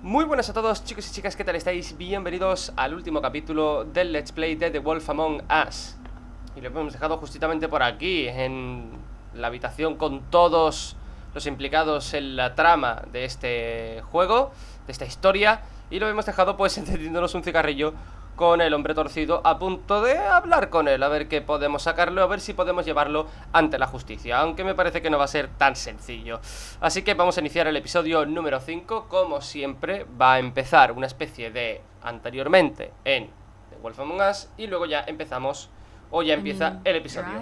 Muy buenas a todos, chicos y chicas, ¿qué tal estáis? Bienvenidos al último capítulo del Let's Play de The Wolf Among Us. Y lo hemos dejado justamente por aquí, en la habitación con todos los implicados en la trama de este juego, de esta historia. Y lo hemos dejado pues encendiéndonos un cigarrillo con el hombre torcido, a punto de hablar con él, a ver qué podemos sacarlo, a ver si podemos llevarlo ante la justicia, aunque me parece que no va a ser tan sencillo. Así que vamos a iniciar el episodio número 5, como siempre. Va a empezar una especie de anteriormente en The Wolf Among Us, y luego ya empezamos, o ya empieza el episodio.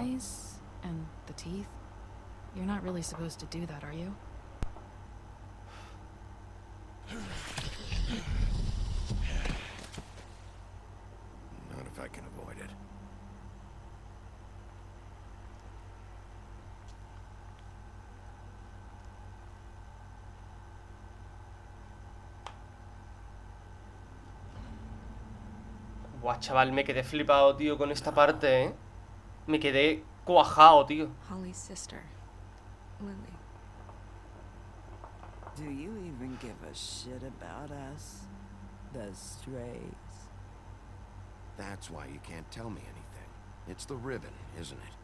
Not if I can avoid it. Buah, chaval, me quedé flipado, tío, con esta parte, ¿eh? Me quedé cuajado, tío. Holly's sister, Lily. Do you even give a shit about us? The strays. That's why you can't tell me anything. It's the ribbon, isn't it?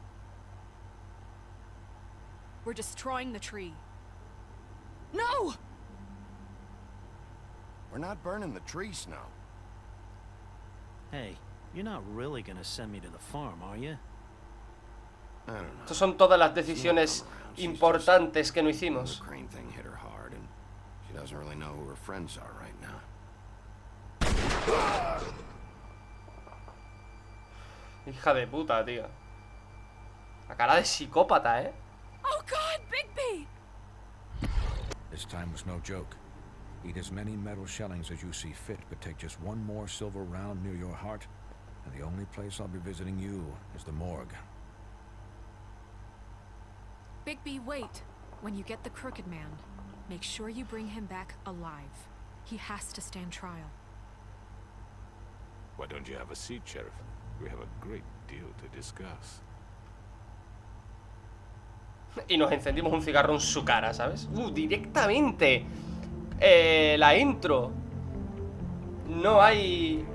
We're destroying the tree. No! We're not burning the tree, Snow. Hey, you're not really gonna send me to the farm, are you? I don't know. Estas son todas las decisiones importantes que no The hicimos. crane thing hit her hard, and she doesn't really know who her friends are right now. Hija de puta, tío. La cara de psicópata, ¿eh? Oh God, Bigby! This time was no joke. Eat as many metal shellings as you see fit, but take just one more silver round near your heart, and the only place I'll be visiting you is the morgue. Bigby, wait. When you get the Crooked Man, make sure you bring him back alive. He has to stand trial. Why don't you have a seat, Sheriff? We have a great deal to discuss. Y nos encendimos un cigarro en su cara, ¿sabes? Directamente. La intro. No hay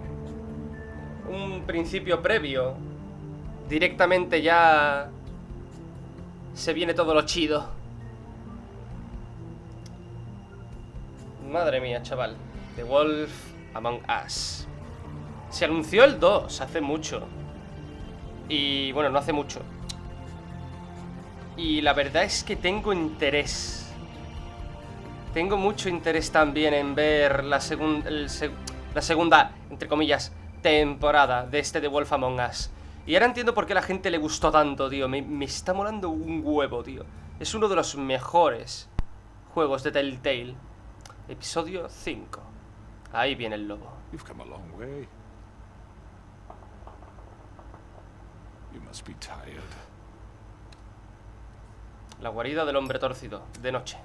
un principio previo. Directamente ya se viene todo lo chido. Madre mía, chaval. The Wolf Among Us. Se anunció el 2 hace mucho. Y bueno, no hace mucho. Y la verdad es que tengo interés. Tengo mucho interés también en ver la segunda, entre comillas, temporada de este The Wolf Among Us. Y ahora entiendo por qué a la gente le gustó tanto, tío. Me está molando un huevo, tío. Es uno de los mejores juegos de Telltale. Episodio 5. Ahí viene el lobo. You've come a long way. You must be tired. La guarida del hombre torcido, de noche.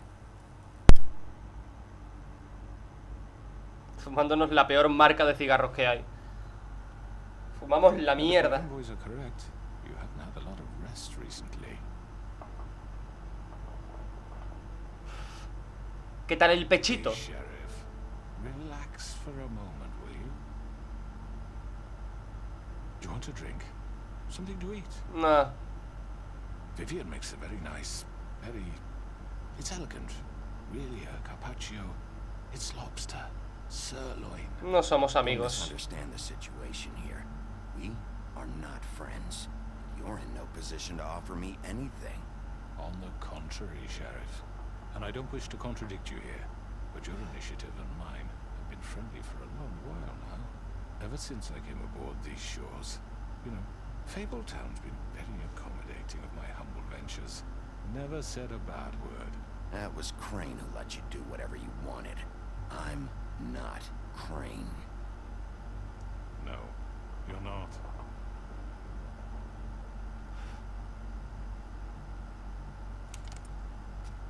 Fumándonos la peor marca de cigarros que hay. Fumamos la mierda. The boys are correct. You haven't had a lot of rest recently. ¿Qué tal el pechito? Hey, Sheriff, relax for a moment, will you? Do you want a drink? Something to eat? Nah. Vivian makes a very nice, it's elegant. Really a carpaccio. It's lobster, sirloin. No somos Don't amigos. misunderstand the situation here. We are not friends. You're in no position to offer me anything. On the contrary, Sheriff. And I don't wish to contradict you here, but your initiative and mine have been friendly for a long while now. Ever since I came aboard these shores. You know, Fabletown's been very accommodating of my humble ventures. Never said a bad word. That was Crane who let you do whatever you wanted. I'm not Crane. No, you're not.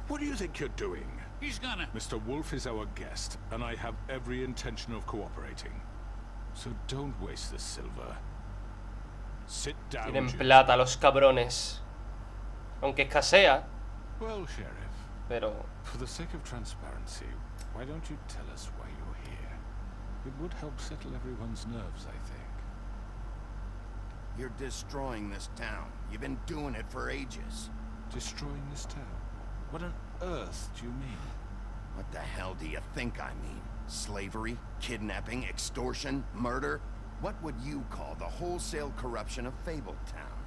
What do you think you're doing? He's gonna... Mr. Wolf is our guest, and I have every intention of cooperating. So don't waste the silver. Sit down. Tienen Jim. plata los cabrones. Aunque escasea. Well, Sheriff, Pero... for the sake of transparency, Why don't you tell us why you're here? It would help settle everyone's nerves, I think. You're destroying this town. You've been doing it for ages. Destroying this town? What on earth do you mean? What the hell do you think I mean? Slavery, kidnapping, extortion, murder? What would you call the wholesale corruption of Fabletown?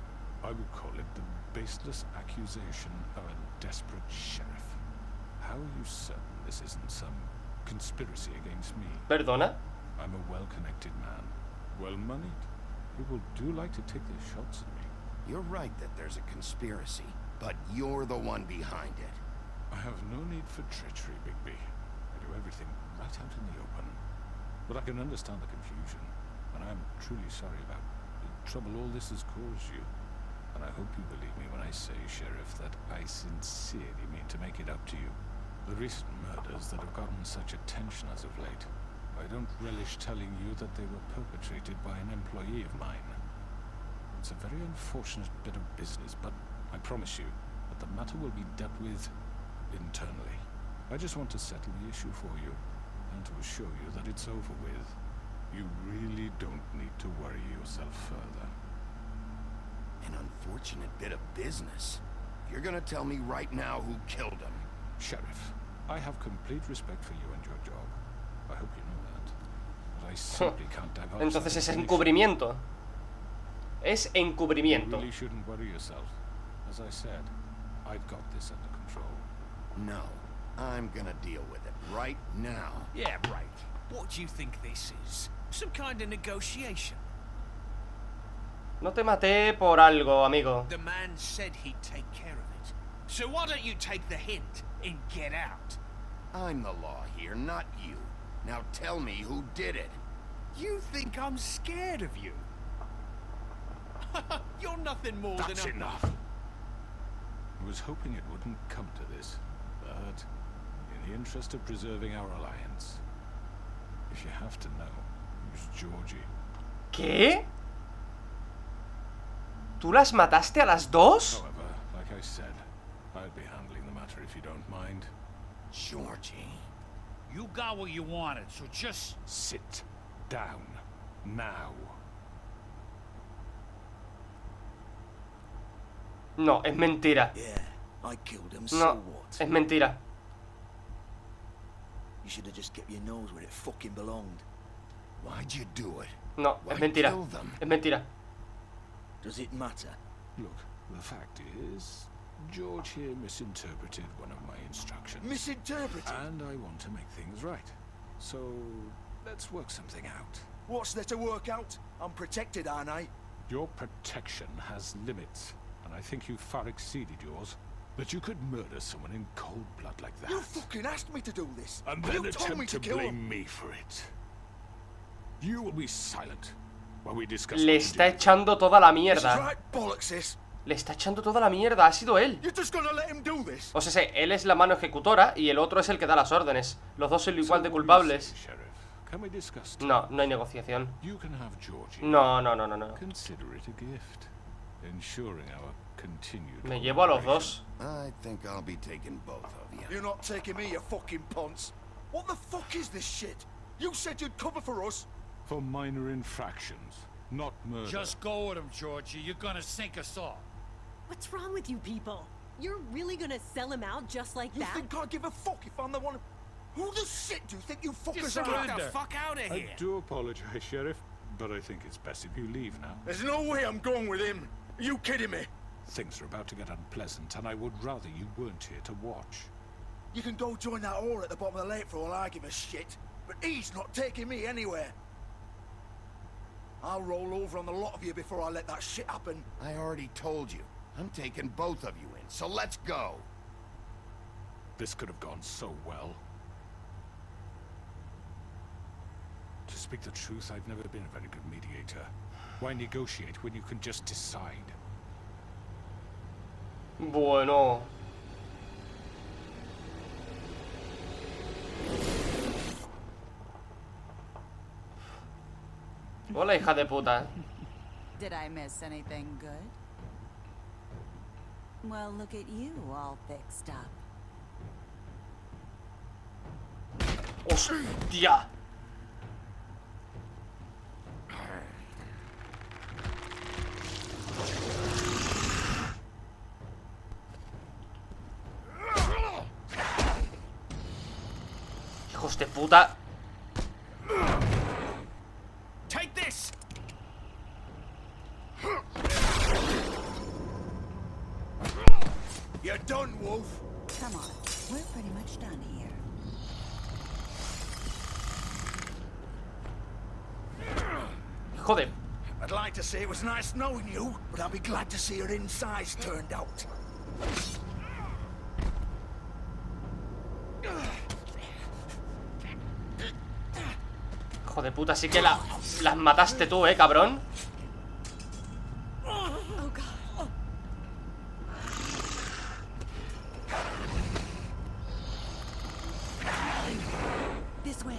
I would call it the baseless accusation of a desperate sheriff. How are you certain this isn't some conspiracy against me? ¿Perdona? I'm a well-connected man, well-moneyed. People do like to take their shots at me. You're right that there's a conspiracy, but you're the one behind it. I have no need for treachery, Bigby. I do everything right out in the open. But I can understand the confusion, and I am truly sorry about the trouble all this has caused you. And I hope you believe me when I say, Sheriff, that I sincerely mean to make it up to you. The recent murders that have gotten such attention as of late, I don't relish telling you that they were perpetrated by an employee of mine. It's a very unfortunate bit of business, but I promise you that the matter will be dealt with internally. I just want to settle the issue for you, and to assure you that it's over with. You really don't need to worry yourself further. An unfortunate bit of business. You're gonna tell me right now who killed him. Sheriff, I have complete respect for you and your job. I hope you know that. But I simply can't divulge. Entonces es encubrimiento. Es encubrimiento. You really shouldn't worry yourself. As I said, I've got this under control. No, I'm gonna deal with it right now. Yeah, right. What do you think this is? Some kind of negotiation? No te maté por algo, amigo. The man said he'd take care of it. So why don't you take the hint and get out? I'm the law here, not you. Now tell me who did it. You think I'm scared of you? You're nothing more That's than a... enough. I was hoping it wouldn't come to this, but in the interest of preserving our alliance, if you have to know, it was Georgie. ¿Qué? ¿Tú las mataste a las dos? However, like I said, I'd be handling the matter if you don't mind. Georgie. You got what you wanted, so just... Sit down now. No, es mentira. Yeah, I killed him, so No, what? es mentira. You should have just kept your nose where it fucking belonged. Why'd you do it? No, Why es mentira. kill them? Es mentira. Does it matter? Look, the fact is, George here misinterpreted one of my instructions. Misinterpreted? And I want to make things right. So, let's work something out. What's there to work out? I'm protected, aren't I? Your protection has limits, and I think you've far exceeded yours. That you could murder someone in cold blood like that. You fucking asked me to do this. And then you told me attempt to to kill blame him. me for it. You will be silent while we discuss Le what to está do. echando toda la This is mierda. right bollocks, this. Le está echando toda la mierda. Ha sido él. You're just gonna let him do this? O sea, él es la mano ejecutora y el otro es el que da las órdenes. Los dos son igual de So what do you culpables. say, Sheriff? Can we discuss No, no hay negociación. You can have Georgie. No, no, no, no, no. Consider it a gift, ensuring our continued. Me llevo a los dos. I think I'll be taking both of you. You're not taking me, you fucking ponce. What the fuck is this shit? You said you'd cover for us. For minor infractions, not murder. Just go with him, Georgie. You're gonna sink us all. What's wrong with you people? You're really gonna sell him out just like You that? think I give a fuck if I'm the one? Who the shit do you think you fuckers Just are? get the fuck out of I here. do apologize, Sheriff, but I think it's best if you leave now. There's no way I'm going with him. Are you kidding me? Things are about to get unpleasant, and I would rather you weren't here to watch. You can go join that whore at the bottom of the lake for all I give a shit. But he's not taking me anywhere. I'll roll over on the lot of you before I let that shit happen. I already told you. I'm taking both of you in, so let's go. This could have gone so well. To speak the truth, I've never been a very good mediator. Why negotiate when you can just decide? Bueno. Hola, hija de puta. Did I miss anything good? Well, look at you, all fixed up. ¡Hostia! Hijos de puta. Take this. You're done, Wolf. Come on, we're pretty much done here. Hijo de... I'd like to say it was nice knowing you, but I'll be glad to see your insides turned out. Hijo de puta, sí que las mataste tú, cabrón. This way.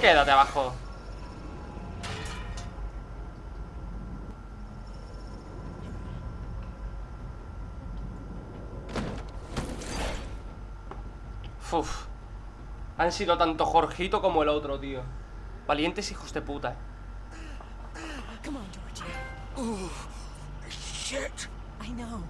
Quédate abajo. Uf. Han sido tanto Jorgito como el otro, tío. Valientes hijos de puta. Come on, Georgie. Oh, shit. I know.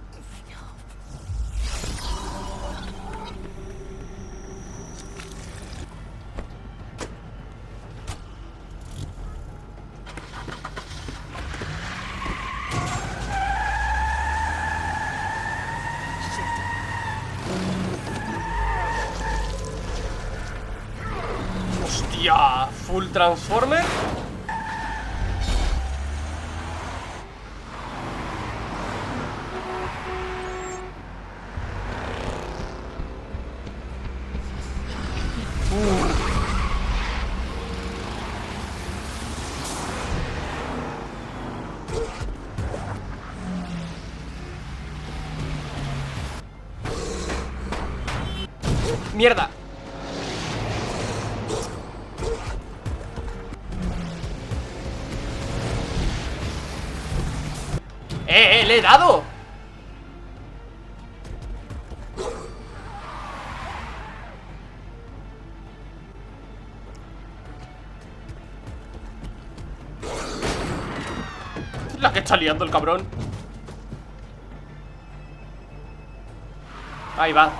Hostia, full transformer. Mierda. Le he dado. La que está liando el cabrón. Ahí va.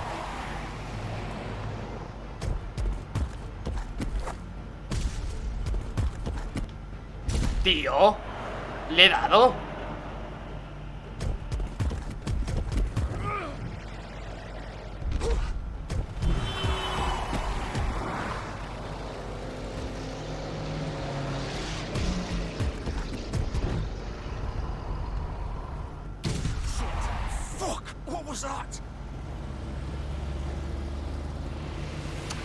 Tío, le he dado.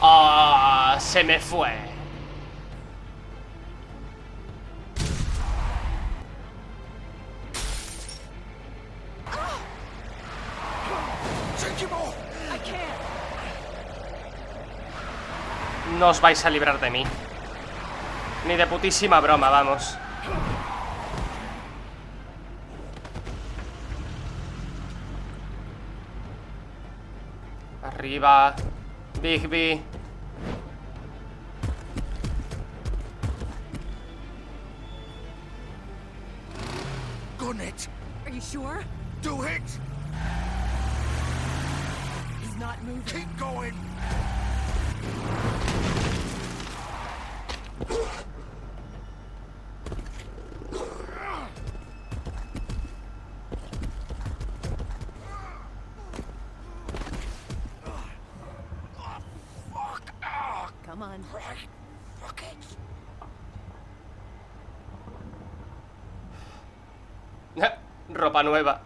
Ah, se me fue. No os vais a librar de mí. Ni de putísima broma, vamos. Arriba. Bigby. Gun it. Are you sure? Do it. He's not moving. Keep going. Come on. Right. Fuck it. Ropa nueva.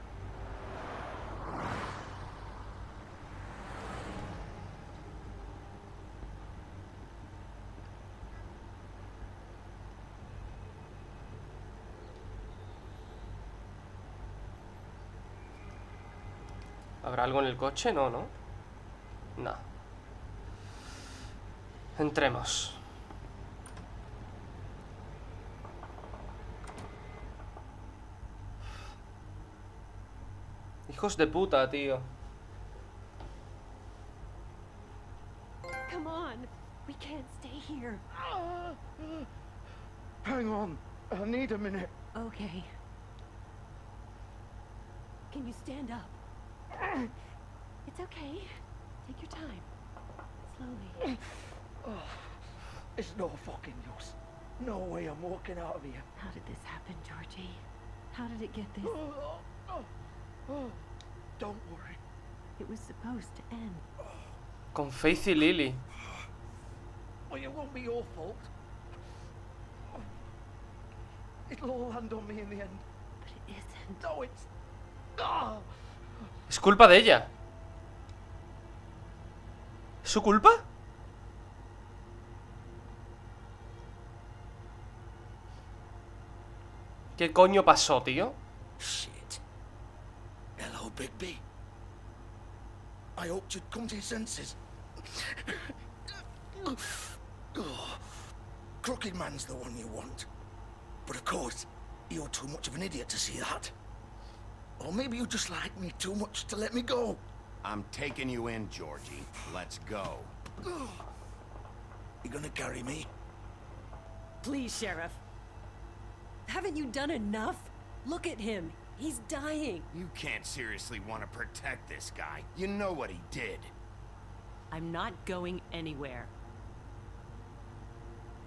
¿Habrá algo en el coche? No, ¿no? No. Entremos. Hijos de puta, tío. Come on. We can't stay here. Hang on. I need a minute. Okay. Can you stand up? It's okay. Take your time. Slowly. It's no fucking use. No way I'm walking out of here. How did this happen, Georgie? How did it get this? Don't worry. It was supposed to end. Con Faith y Lily. Well, it won't be your fault. It'll all land on me in the end. But it isn't. No, it's... Es culpa de ella. ¿Es su culpa? ¿Qué coño pasó, tío? Shit. Hello, Bigby. I hoped you'd come to your senses. Crooked Man's the one you want. But of course, you're too much of an idiot to see that. Or maybe you just like me too much to let me go. I'm taking you in, Georgie. Let's go. You gonna carry me? Please, Sheriff. Haven't you done enough? Look at him. He's dying. You can't seriously want to protect this guy. You know what he did. I'm not going anywhere.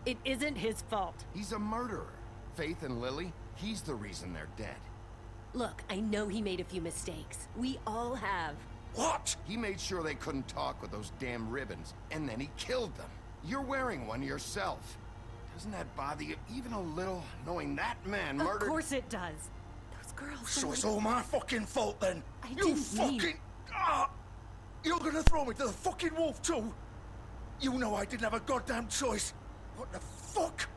It isn't his fault. He's a murderer. Faith and Lily, he's the reason they're dead. Look, I know he made a few mistakes. We all have. What? He made sure they couldn't talk with those damn ribbons, and then he killed them. You're wearing one yourself. Doesn't that bother you even a little, knowing that man murdered... Of course it does. Those girls... So it's all my fucking fault then? You fucking... You're gonna throw me to the fucking wolf too? You know I didn't have a goddamn choice. What the fuck?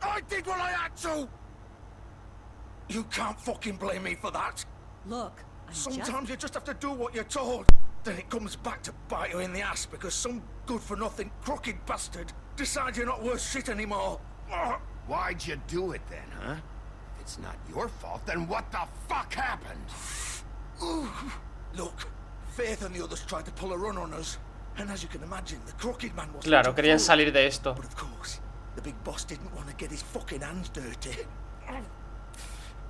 I did what I had to! You can't fucking blame me for that. Look, Sometimes you just have to do what you're told. Then it comes back to bite you in the ass because some good-for-nothing crooked bastard decides you're not worth shit anymore. Why'd you do it then, huh? If it's not your fault, then what the fuck happened? Look, Faith and the others tried to pull a run on us. And as you can imagine, the crooked man was... Claro, querían salir de esto. But of course, the big boss didn't want to get his fucking hands dirty.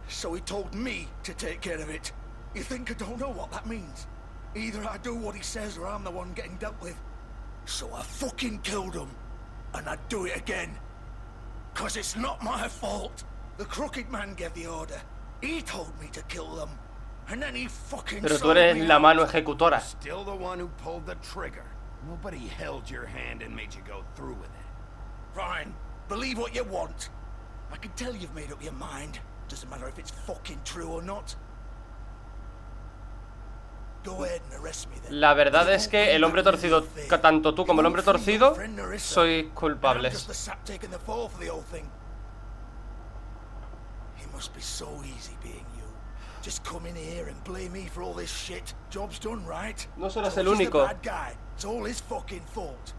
So he told me to take care of it. You think I don't know what that means? Either I do what he says or I'm the one getting dealt with. So I fucking killed him. And I'd do it again. Cause it's not my fault. The crooked man gave the order. He told me to kill them. And then he fucking... Pero tú eres la mano ejecutora. Still the one who pulled the trigger. Nobody held your hand and made you go through with it. Fine. Believe what you want. I can tell you've made up your mind. Doesn't matter if it's fucking true or not. Go ahead and arrest me then. La verdad es que el hombre torcido, tanto tú como el hombre torcido, sois culpables. It must be so easy being you. Just come in here and blame me for all this shit. Job's done, right? No serás el único. It's all his fucking fault.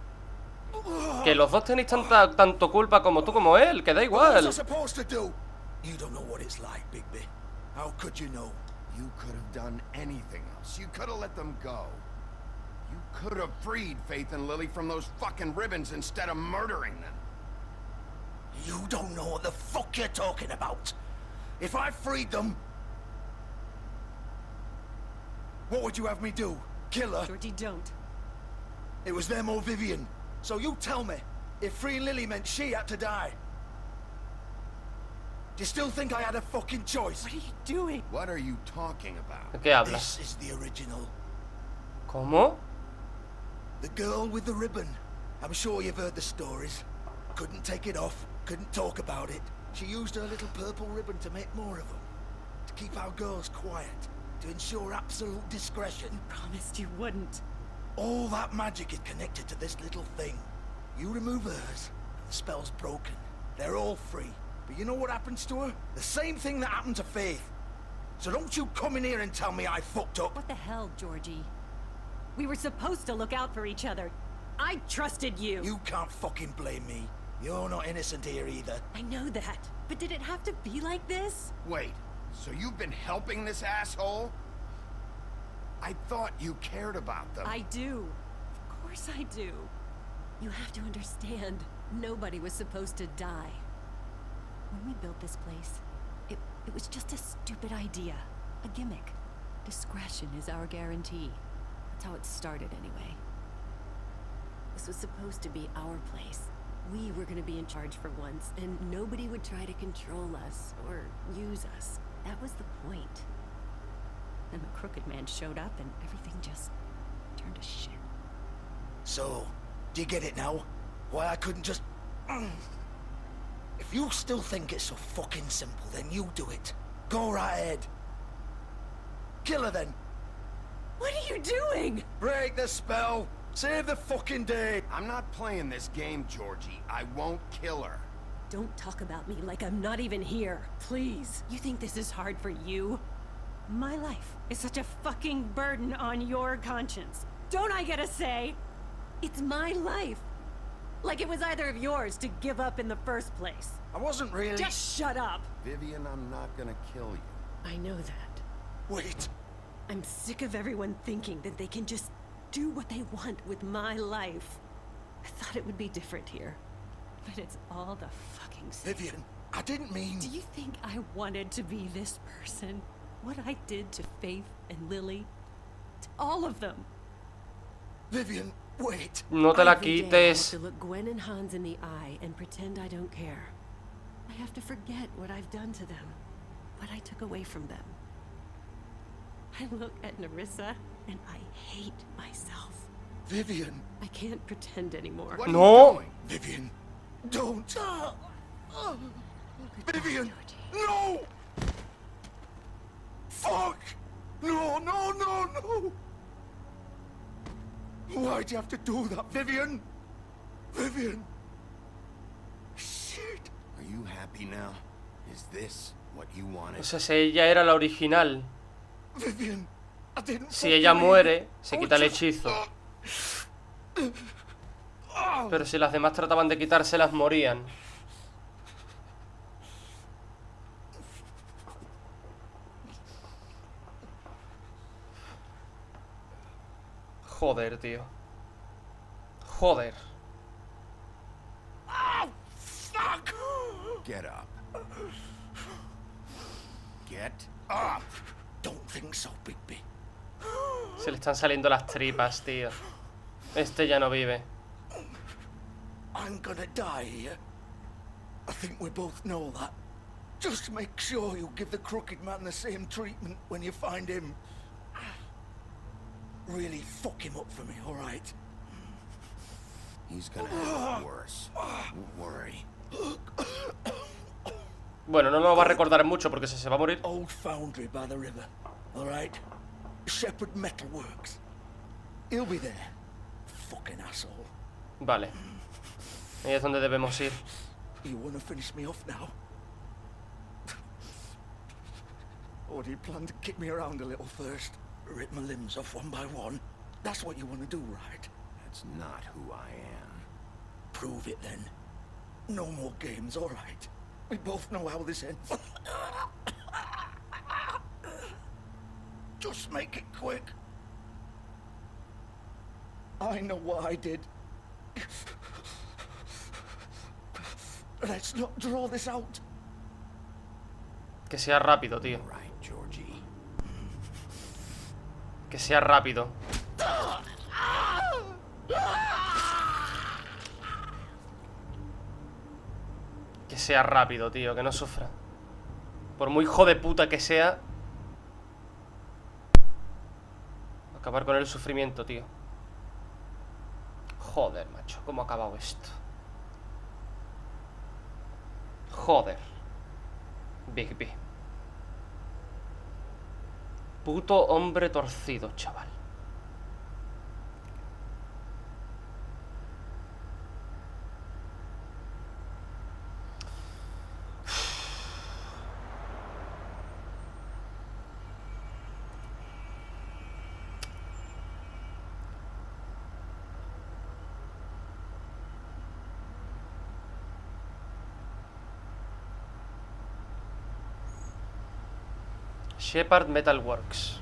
Que los dos tenéis tanto culpa como tú como él, que da igual. You don't know what it's like, Bigby. How could you know? You could have done anything else. You could have let them go. You could have freed Faith and Lily from those fucking ribbons instead of murdering them. You don't know what the fuck you're talking about. If I freed them... What would you have me do? Kill her? Georgie, don't. It was them or Vivian. So you tell me, if freeing Lily meant she had to die, do you still think I had a fucking choice? What are you doing? What are you talking about? ¿De qué hablas? This is the original. ¿Cómo? The girl with the ribbon. I'm sure you've heard the stories. Couldn't take it off, couldn't talk about it. She used her little purple ribbon to make more of them. To keep our girls quiet. To ensure absolute discretion. Promised you wouldn't. All that magic is connected to this little thing. You remove hers, and the spell's broken. They're all free. But you know what happens to her? The same thing that happened to Faith. So don't you come in here and tell me I fucked up. What the hell, Georgie? We were supposed to look out for each other. I trusted you. You can't fucking blame me. You're not innocent here either. I know that. But did it have to be like this? Wait, So you've been helping this asshole? I thought you cared about them. I do. Of course I do. You have to understand, nobody was supposed to die. When we built this place, it was just a stupid idea. A gimmick. Discretion is our guarantee. That's how it started anyway. This was supposed to be our place. We were gonna be in charge for once, and nobody would try to control us or use us. That was the point. Then the crooked man showed up and everything just turned to shit. So, do you get it now? Why I couldn't just... If you still think it's so fucking simple, then you do it. Go right ahead. Kill her then. What are you doing? Break the spell. Save the fucking day. I'm not playing this game, Georgie. I won't kill her. Don't talk about me like I'm not even here, please. You think this is hard for you? My life is such a fucking burden on your conscience. Don't I get a say? It's my life. Like it was either of yours to give up in the first place. I wasn't really... Just shut up. Vivian, I'm not gonna kill you. I know that. Wait. I'm sick of everyone thinking that they can just do what they want with my life. I thought it would be different here. But it's all the fucking same. Vivian, I didn't mean... Do you think I wanted to be this person? What I did to Faith and Lily? To all of them. Vivian, wait. No te la Every day I have quites. to look Gwen and Hans in the eye and pretend I don't care. I have to forget what I've done to them. What I took away from them. I look at Nerissa and I hate myself. Vivian. I can't pretend anymore. What are No. you doing? Vivian, don't. Vivian, Georgie. no! Fuck! No, no, no, no! Why'd you have to do that, Vivian? Vivian! Shit! Are you happy now? Is this what you wanted? O sea, si ella era la original. Vivian, I didn't Si fucking ella mean muere, it. se I quita el was just- hechizo. Pero si las demás trataban de quitárselas, morían. Joder, tío. Joder. Fuck! Get up. Get up! Don't think so, Bigby. Se le están saliendo las tripas, tío. Este ya no vive. I'm gonna die here. I think we both know that. Just make sure you give the crooked man the same treatment when you find him. Really fuck him up for me, alright? He's gonna have it worse. Don't worry. Bueno, no lo va a recordar mucho porque se va a morir. Old foundry by the river, alright? Shepherd Metalworks. He'll be there. Fucking asshole. Vale. Ahí es donde debemos ir. You wanna finish me off now? Or do you plan to kick me around a little first? Rip my limbs off one by one? That's what you wanna do, right? That's not who I am. Prove it then. No more games, alright? We both know how this ends. Just make it quick. I know what I did. Let's not draw this out. Que sea rápido, tío. All right, Georgie. Que sea rápido. Que sea rápido, tío, que no sufra. Por muy hijo de puta que sea, acabar con el sufrimiento, tío. Joder, macho, ¿cómo ha acabado esto? Joder. Big B. Puto hombre torcido, chaval. Shepard Metalworks.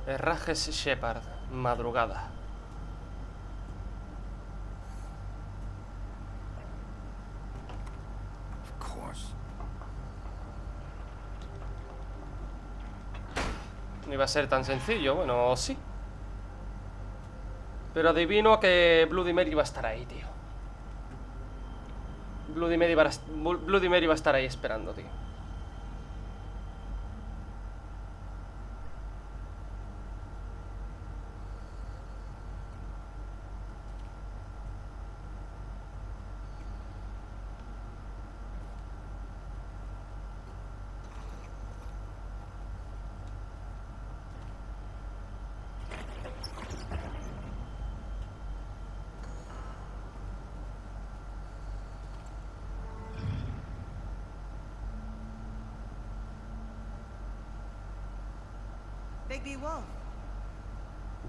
Herrajes Shepard, madrugada. Of course. No iba a ser tan sencillo, bueno, sí. Pero adivino que Bloody Mary va a estar ahí, tío. Bloody Mary va a estar ahí esperando, tío. Big Wolf.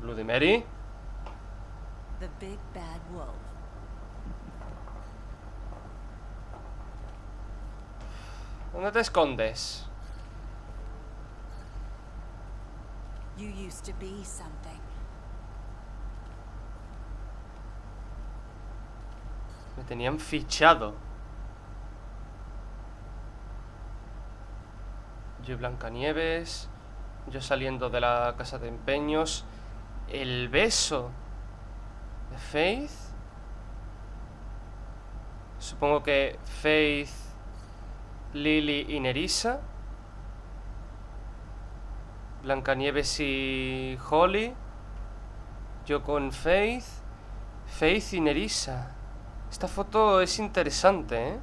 Bloody Mary. The big bad wolf. ¿Dónde te escondes? You used to be something. Me tenían fichado. Yo Blancanieves. Yo saliendo de la casa de empeños. El beso de Faith. Supongo que Faith, Lily y Nerissa. Blancanieves y Holly. Yo con Faith. Faith y Nerissa. Esta foto es interesante, ¿eh?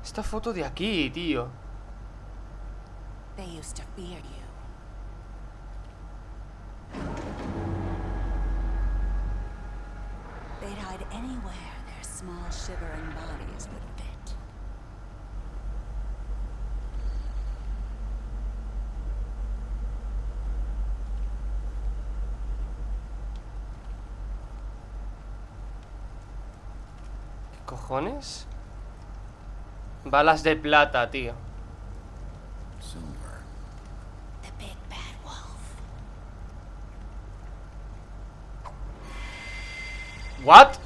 Esta foto de aquí, tío. They used to fear you. They'd hide anywhere their small shivering bodies would fit. ¿Qué cojones? Balas de plata, tío. Silver. The big bad wolf. What?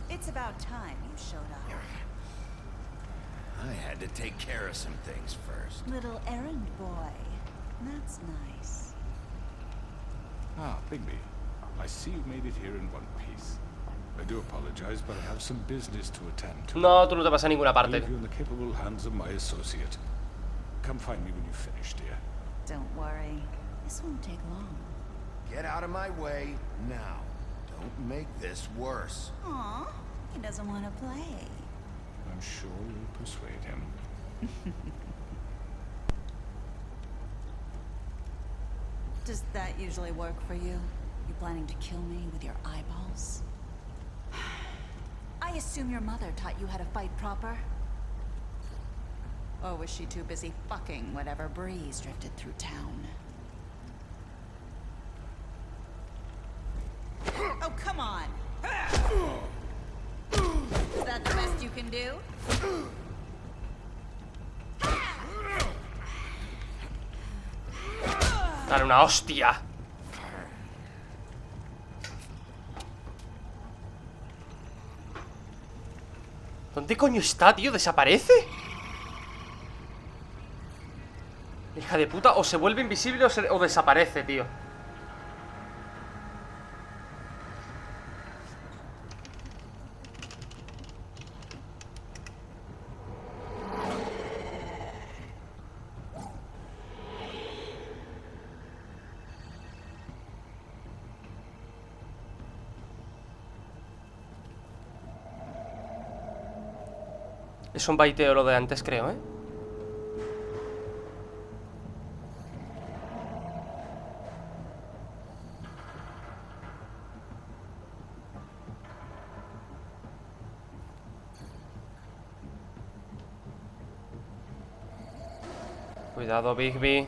It's about time you showed up. I had to take care of some things first. Little errand boy. That's nice. Ah, Bigby. I see you've made it here in one piece. I do apologize, but I have some business to attend to. No, tú no te vas a ninguna I'll parte. leave you in the capable hands of my associate. Come find me when you've finished, dear. Don't worry. This won't take long. Get out of my way now. Don't make this worse. Aw, he doesn't want to play. I'm sure you'll persuade him. Does that usually work for you? You planning to kill me with your eyeballs? I assume your mother taught you how to fight proper? Or was she too busy fucking whatever breeze drifted through town? Oh, come on! Is that the best you can do? Dale una hostia. ¿Dónde coño está, tío? ¿Desaparece? Hija de puta, o se vuelve invisible o desaparece, tío. Es un baiteo lo de antes, creo, ¿eh? Cuidado, Bigby.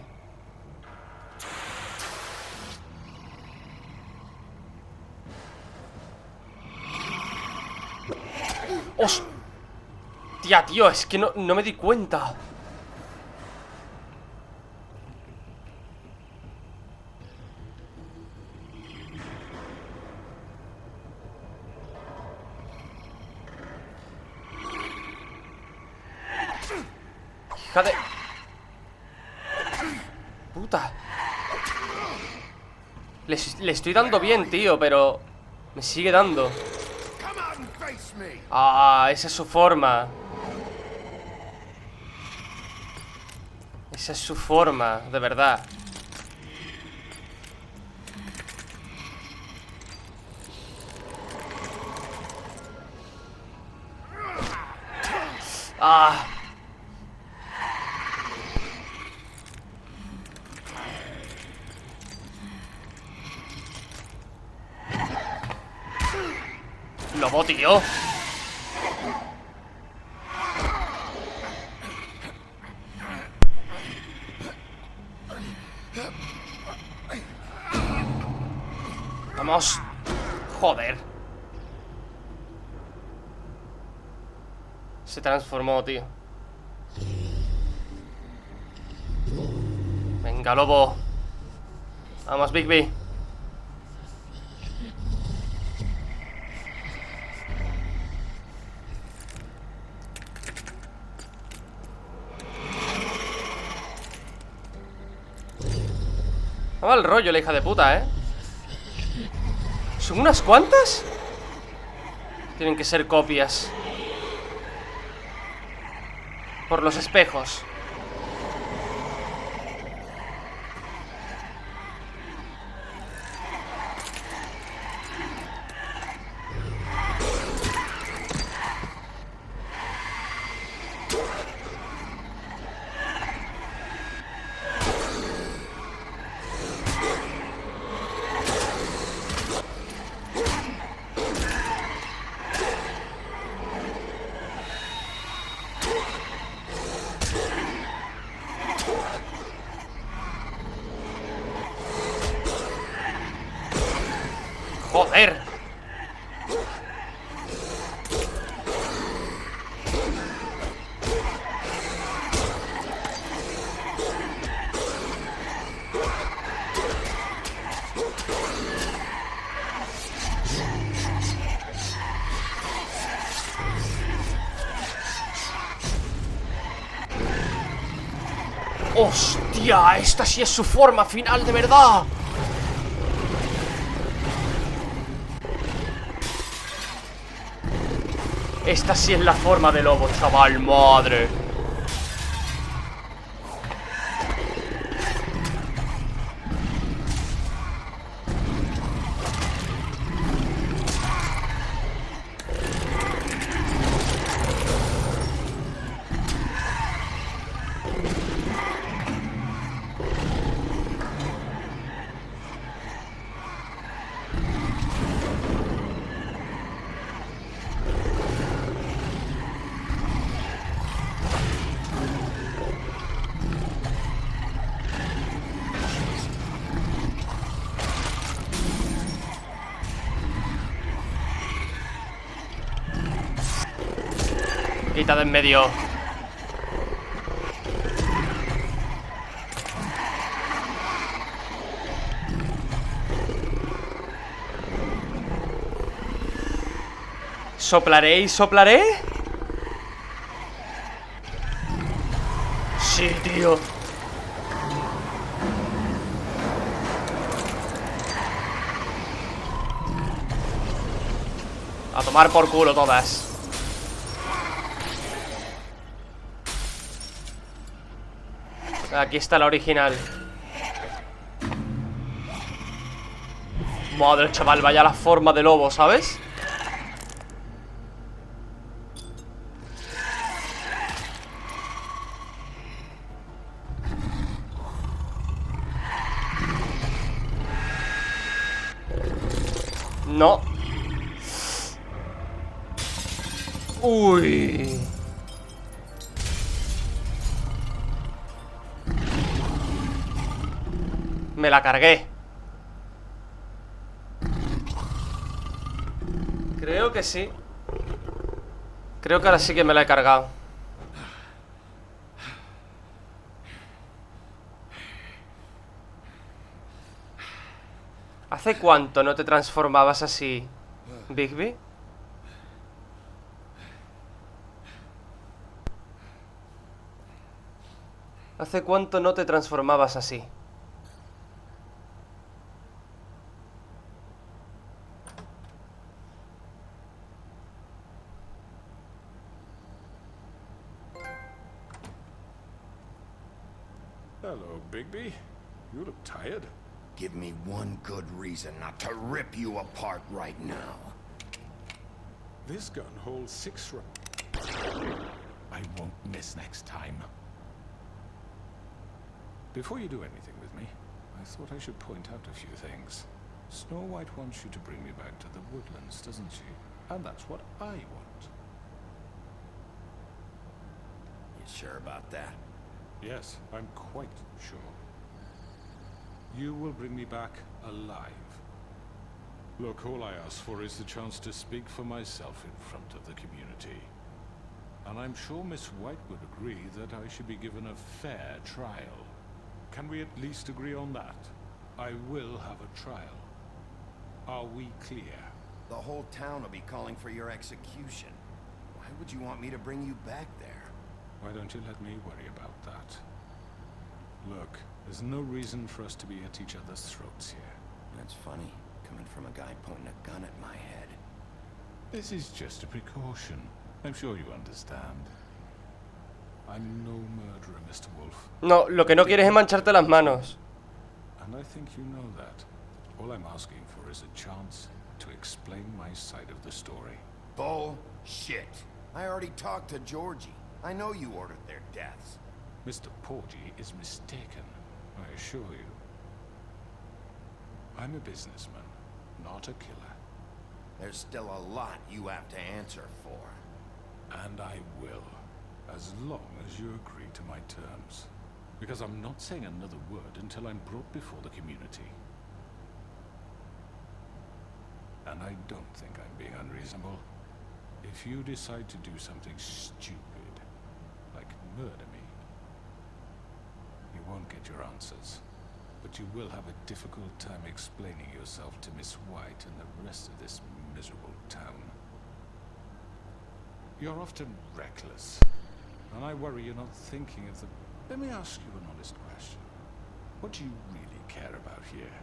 ¡Hostia, tío! Es que no me di cuenta. Hija de... puta. Le estoy dando bien, tío, pero... me sigue dando. Ah, esa es su forma. Esa es su forma, de verdad. Ah. Lobo, tío. Vamos. Joder. Se transformó, tío. Venga, lobo. Vamos, Bigby. Va el rollo la hija de puta, ¿eh? ¿Son unas cuantas? Tienen que ser copias. Por los espejos. ¡Joder! ¡Hostia! Esta sí es su forma final, de verdad. Esta sí es la forma de lobo, chaval, madre. Quita de en medio. ¿Soplaré y soplaré? Sí, tío. A tomar por culo todas. Aquí está la original. Madre, chaval, vaya la forma de lobo, ¿sabes? No. Uy. Me la cargué. Creo que sí. Creo que ahora sí que me la he cargado. ¿Hace cuánto no te transformabas así, Bigby? ¿Hace cuánto no te transformabas así? Hello, Bigby. You look tired. Give me one good reason not to rip you apart right now. This gun holds 6 I won't miss next time. Before you do anything with me, I thought I should point out a few things. Snow White wants you to bring me back to the woodlands, doesn't she? And that's what I want. You sure about that? Yes, I'm quite sure. You will bring me back alive. Look, all I ask for is the chance to speak for myself in front of the community. And I'm sure Miss White would agree that I should be given a fair trial. Can we at least agree on that? I will have a trial. Are we clear? The whole town will be calling for your execution. Why would you want me to bring you back there? Why don't you let me worry about that? Look, there's no reason for us to be at each other's throats here. That's funny, coming from a guy pointing a gun at my head. This is just a precaution. I'm sure you understand. I'm no murderer, Mr. Wolf. No, lo que no quieres es mancharte las manos. And I think you know that. All I'm asking for is a chance to explain my side of the story. Bullshit. I already talked to Georgie. I know you ordered their deaths. Mr. Porgy is mistaken, I assure you. I'm a businessman, not a killer. There's still a lot you have to answer for. And I will, as long as you agree to my terms. Because I'm not saying another word until I'm brought before the community. And I don't think I'm being unreasonable. If you decide to do something stupid, like murder me, you won't get your answers. But you will have a difficult time explaining yourself to Miss White and the rest of this miserable town. You're often reckless, and I worry you're not thinking of the... Let me ask you an honest question. What do you really care about here?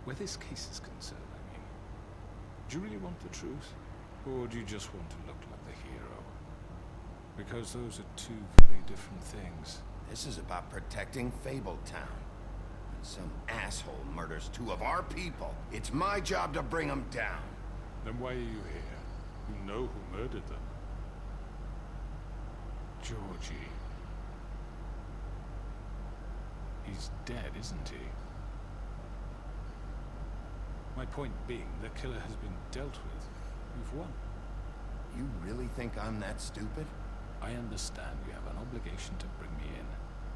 Where this case is concerned, I mean. Do you really want the truth? Or do you just want to look like the hero? Because those are two very different things. This is about protecting Fabletown. When some asshole murders 2 of our people, it's my job to bring them down. Then why are you here? You know who murdered them. Georgie. He's dead, isn't he? My point being, the killer has been dealt with. You've won. You really think I'm that stupid? I understand you have an obligation to bring me in,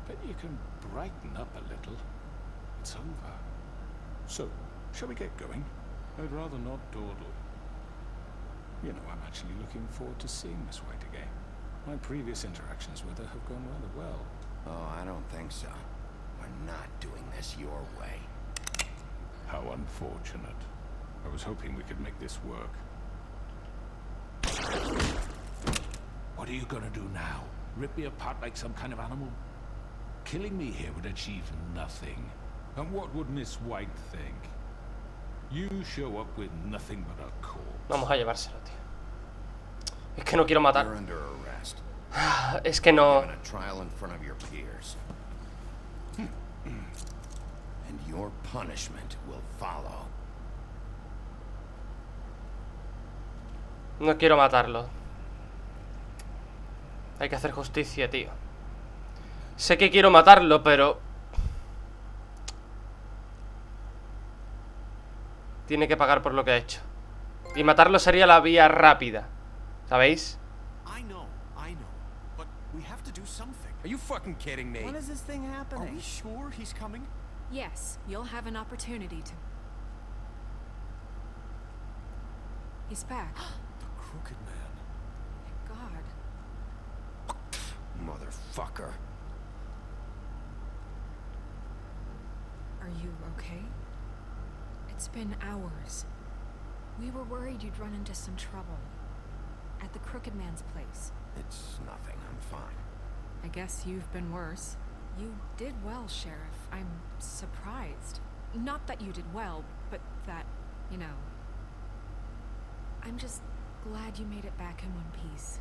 but you can brighten up a little. It's over. So, shall we get going? I'd rather not dawdle. You know, I'm actually looking forward to seeing Miss White again. My previous interactions with her have gone rather well. Oh, I don't think so. We're not doing this your way. How unfortunate. I was hoping we could make this work. What are you gonna do now? Rip me apart like some kind of animal? Killing me here would achieve nothing. And what would Miss White think? You show up with nothing but a corpse. Vamos a llevárselo, tío. Es que no quiero matar. You're under arrest. Es que no. Given a trial in front of your peers. And your punishment will follow. No quiero matarlo. Hay que hacer justicia, tío. Sé que quiero matarlo, pero... tiene que pagar por lo que ha hecho. Y matarlo sería la vía rápida. ¿Sabéis? I know. But we have to do something. Are you fucking kidding me? When is this thing happening? Are we sure he's coming? Yes, you'll have an opportunity to... He's back. The Crooked Man. Thank God. Motherfucker. Are you okay? It's been hours. We were worried you'd run into some trouble. At the Crooked Man's place. It's nothing. I'm fine. I guess you've been worse. You did well, Sheriff. I'm surprised. Not that you did well, but that, you know... I'm just glad you made it back in one piece.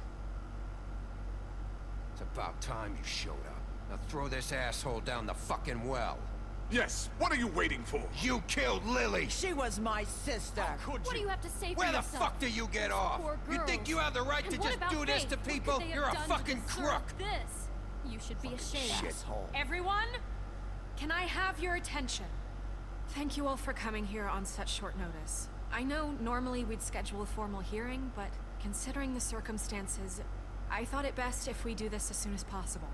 It's about time you showed up. Now throw this asshole down the fucking well. Yes, what are you waiting for? You killed Lily! She was my sister. What do you have to say for Where the yourself? fuck do you get off? Poor You think girls. you have the right And to what just about do this Faith? to What could people? they have You're a done to fucking deserve crook! This? You should be ashamed. Shithole. Everyone, can I have your attention? Thank you all for coming here on such short notice. I know normally we'd schedule a formal hearing, but considering the circumstances, I thought it best if we do this as soon as possible.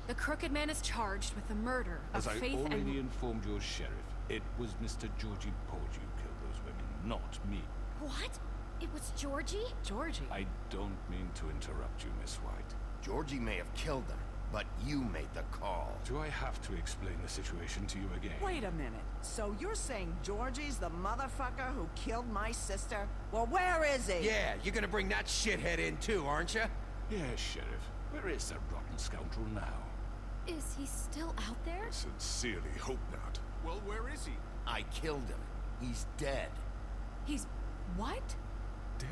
The Crooked Man is charged with the murder of As I Faith already and... informed your sheriff, it was Mr. Georgie Porge who killed those women, not me. What? It was Georgie? Georgie? I don't mean to interrupt you, Miss White. Georgie may have killed them, but you made the call. Do I have to explain the situation to you again? Wait a minute. So you're saying Georgie's the motherfucker who killed my sister? Well, where is he? Yeah, you're gonna bring that shithead in too, aren't you? Yes, Sheriff. Where is that rotten scoundrel now? Is he still out there? I sincerely hope not. Well, where is he? I killed him. He's dead. He's... what? Dead.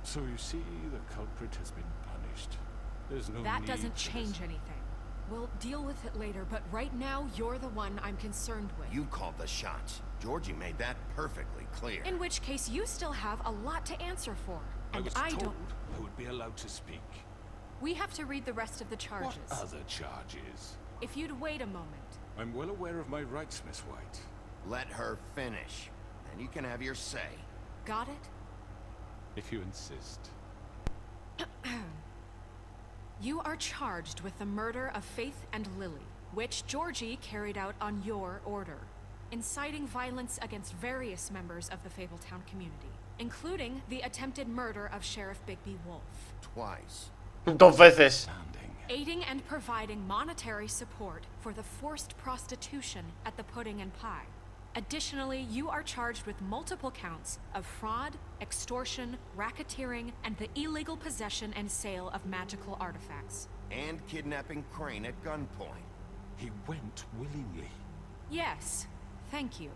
So you see, the culprit has been punished. There's no That need doesn't for change this. anything. We'll deal with it later, but right now, you're the one I'm concerned with. You called the shots. Georgie made that perfectly clear. In which case, you still have a lot to answer for. I And was I told don't... I would be allowed to speak. We have to read the rest of the charges. What other charges? If you'd wait a moment. I'm well aware of my rights, Miss White. Let her finish. Then you can have your say. Got it? If you insist. You are charged with the murder of Faith and Lily, which Georgie carried out on your order, inciting violence against various members of the Fabletown community, including the attempted murder of Sheriff Bigby Wolf. Twice. Dos veces. Aiding and providing monetary support for the forced prostitution at the Pudding and Pie. Additionally, you are charged with multiple counts of fraud, extortion, racketeering, and the illegal possession and sale of magical artifacts. And kidnapping Crane at gunpoint. He went willingly. Yes, thank you.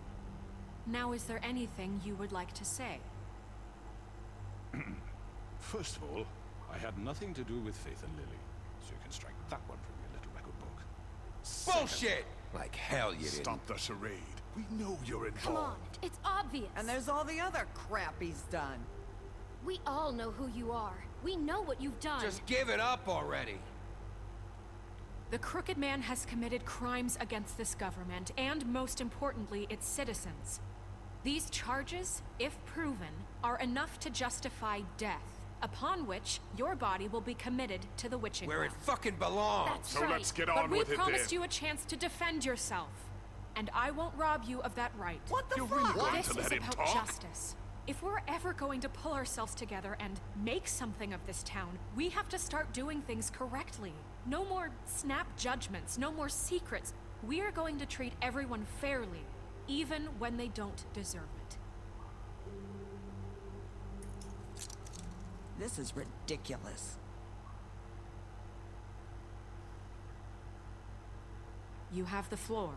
Now, is there anything you would like to say? First of all, I had nothing to do with Faith and Lily, so you can strike that one from your little record book. Bullshit! Like hell you didn't. Stop the charade. We know you're involved. Come on, it's obvious. And there's all the other crap he's done. We all know who you are. We know what you've done. Just give it up already. The Crooked Man has committed crimes against this government, and most importantly, its citizens. These charges, if proven, are enough to justify death, upon which your body will be committed to the witching Where well. it fucking belongs. That's So right. let's get But on we with it promised then. you a chance to defend yourself, and I won't rob you of that right. What the You're fuck? really going This to is let him about talk? justice. If we're ever going to pull ourselves together and make something of this town, we have to start doing things correctly. No more snap judgments, no more secrets. We are going to treat everyone fairly, even when they don't deserve it. This is ridiculous. You have the floor.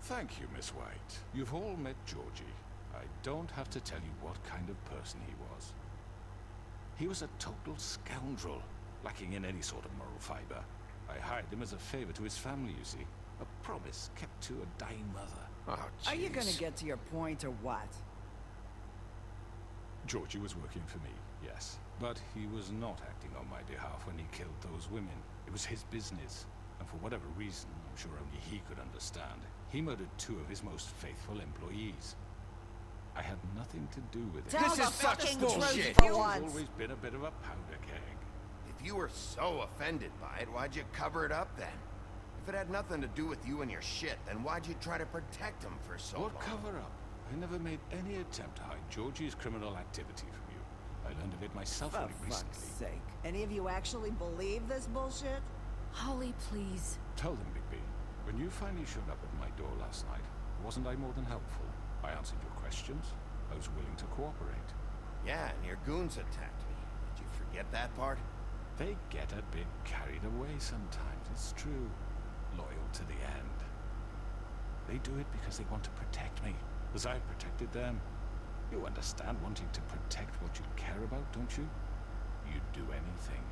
Thank you, Miss White. You've all met Georgie. I don't have to tell you what kind of person he was. He was a total scoundrel, lacking in any sort of moral fiber. I hired him as a favor to his family, you see. A promise kept to a dying mother. Oh, Are you gonna jeez. get to your point or what? Georgie was working for me, yes. But he was not acting on my behalf when he killed those women. It was his business. And for whatever reason, I'm sure only he could understand, he murdered 2 of his most faithful employees. I had nothing to do with it. Tell This the is such fucking bullshit. truth for He's once. always been a bit of a powder keg. If you were so offended by it, why'd you cover it up then? If it had nothing to do with you and your shit, then why'd you try to protect him for so long? What cover-up? I never made any attempt to hide Georgie's criminal activity from you. I learned of it myself For only fuck's recently. sake. Any of you actually believe this bullshit? Holly, please. Tell them, Bigby. When you finally showed up at my door last night, wasn't I more than helpful? I answered your questions. I was willing to cooperate. Yeah, and your goons attacked me. Did you forget that part? They get a bit carried away sometimes, it's true. Loyal to the end. They do it because they want to protect me, as I protected them. You understand wanting to protect what you care about, don't you? You'd do anything.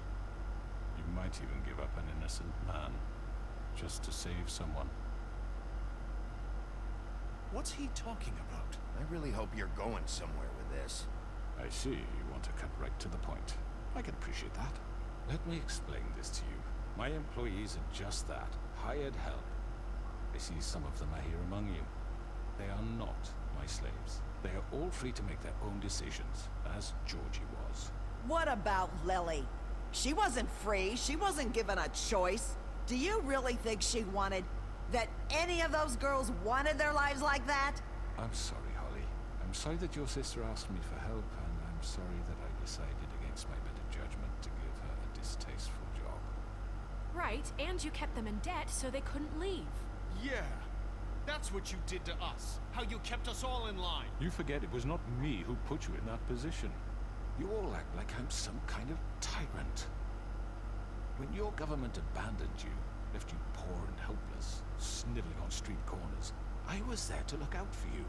You might even give up an innocent man, just to save someone. What's he talking about? I really hope you're going somewhere with this. I see you want to cut right to the point. I can appreciate that. Let me explain this to you. My employees are just that, hired help. I see some of them are here among you. They are not my slaves. They are all free to make their own decisions, as Georgie was. What about Lily? She wasn't free. She wasn't given a choice. Do you really think she wanted... that any of those girls wanted their lives like that? I'm sorry, Holly. I'm sorry that your sister asked me for help, and I'm sorry that I decided against my better judgment to give her a distasteful job. Right, and you kept them in debt so they couldn't leave. Yeah. That's what you did to us. How you kept us all in line. You forget it was not me who put you in that position. You all act like I'm some kind of tyrant. When your government abandoned you, left you poor and helpless, sniveling on street corners, I was there to look out for you.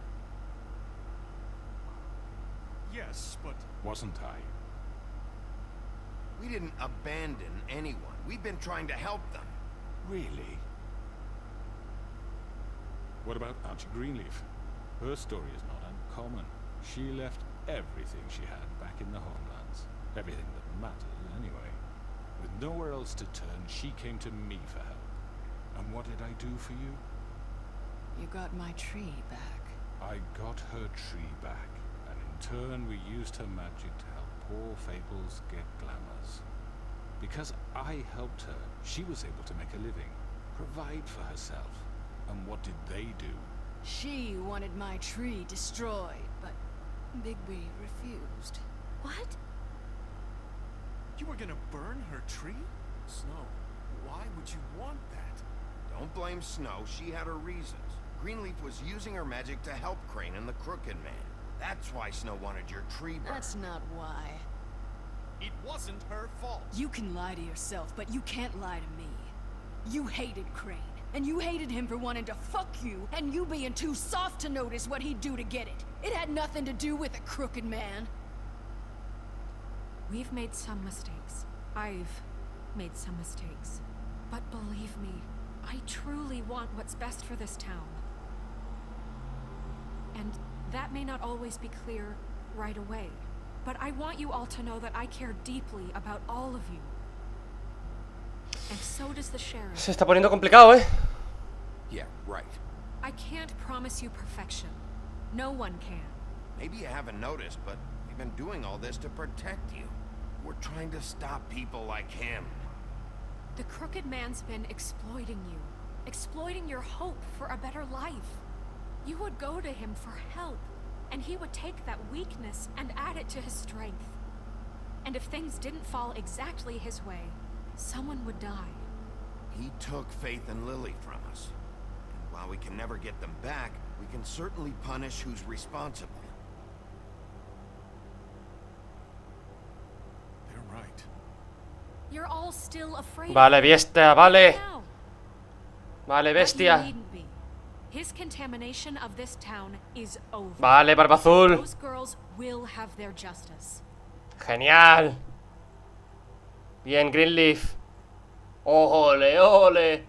Yes, but... Wasn't I? We didn't abandon anyone. We've been trying to help them. Really? What about Auntie Greenleaf? Her story is not uncommon. She left everything she had back in the homelands. Everything that mattered, anyway. With nowhere else to turn, she came to me for help. And what did I do for you? You got my tree back. I got her tree back, and in turn we used her magic to help poor Fables get glamours. Because I helped her, she was able to make a living, provide for herself. And what did they do? She wanted my tree destroyed, but Bigby refused. What? You were gonna burn her tree? Snow, why would you want that? Don't blame Snow. She had her reasons. Greenleaf was using her magic to help Crane and the Crooked Man. That's why Snow wanted your tree burned. That's not why. It wasn't her fault. You can lie to yourself, but you can't lie to me. You hated Crane, and you hated him for wanting to fuck you, and you being too soft to notice what he'd do to get it. It had nothing to do with a Crooked Man. We've made some mistakes. I've made some mistakes. But believe me, I truly want what's best for this town. And that may not always be clear right away. But I want you all to know that I care deeply about all of you. And so does the sheriff. Se está poniendo complicado, ¿eh? Yeah, right. I can't promise you perfection. No one can. Maybe you haven't noticed, but we've been doing all this to protect you. We're trying to stop people like him. The Crooked Man's been exploiting you. Exploiting your hope for a better life. You would go to him for help, and he would take that weakness and add it to his strength. And if things didn't fall exactly his way, someone would die. He took Faith and Lily from us. And while we can never get them back, we can certainly punish who's responsible. They're right. You're all still afraid. Vale, bestia, vale. Now. Vale, But you bestia. needn't be. His contamination of this town is over. Vale, barba azul. Those girls will have their justice. Genial. Bien, Greenleaf. Ole, ole.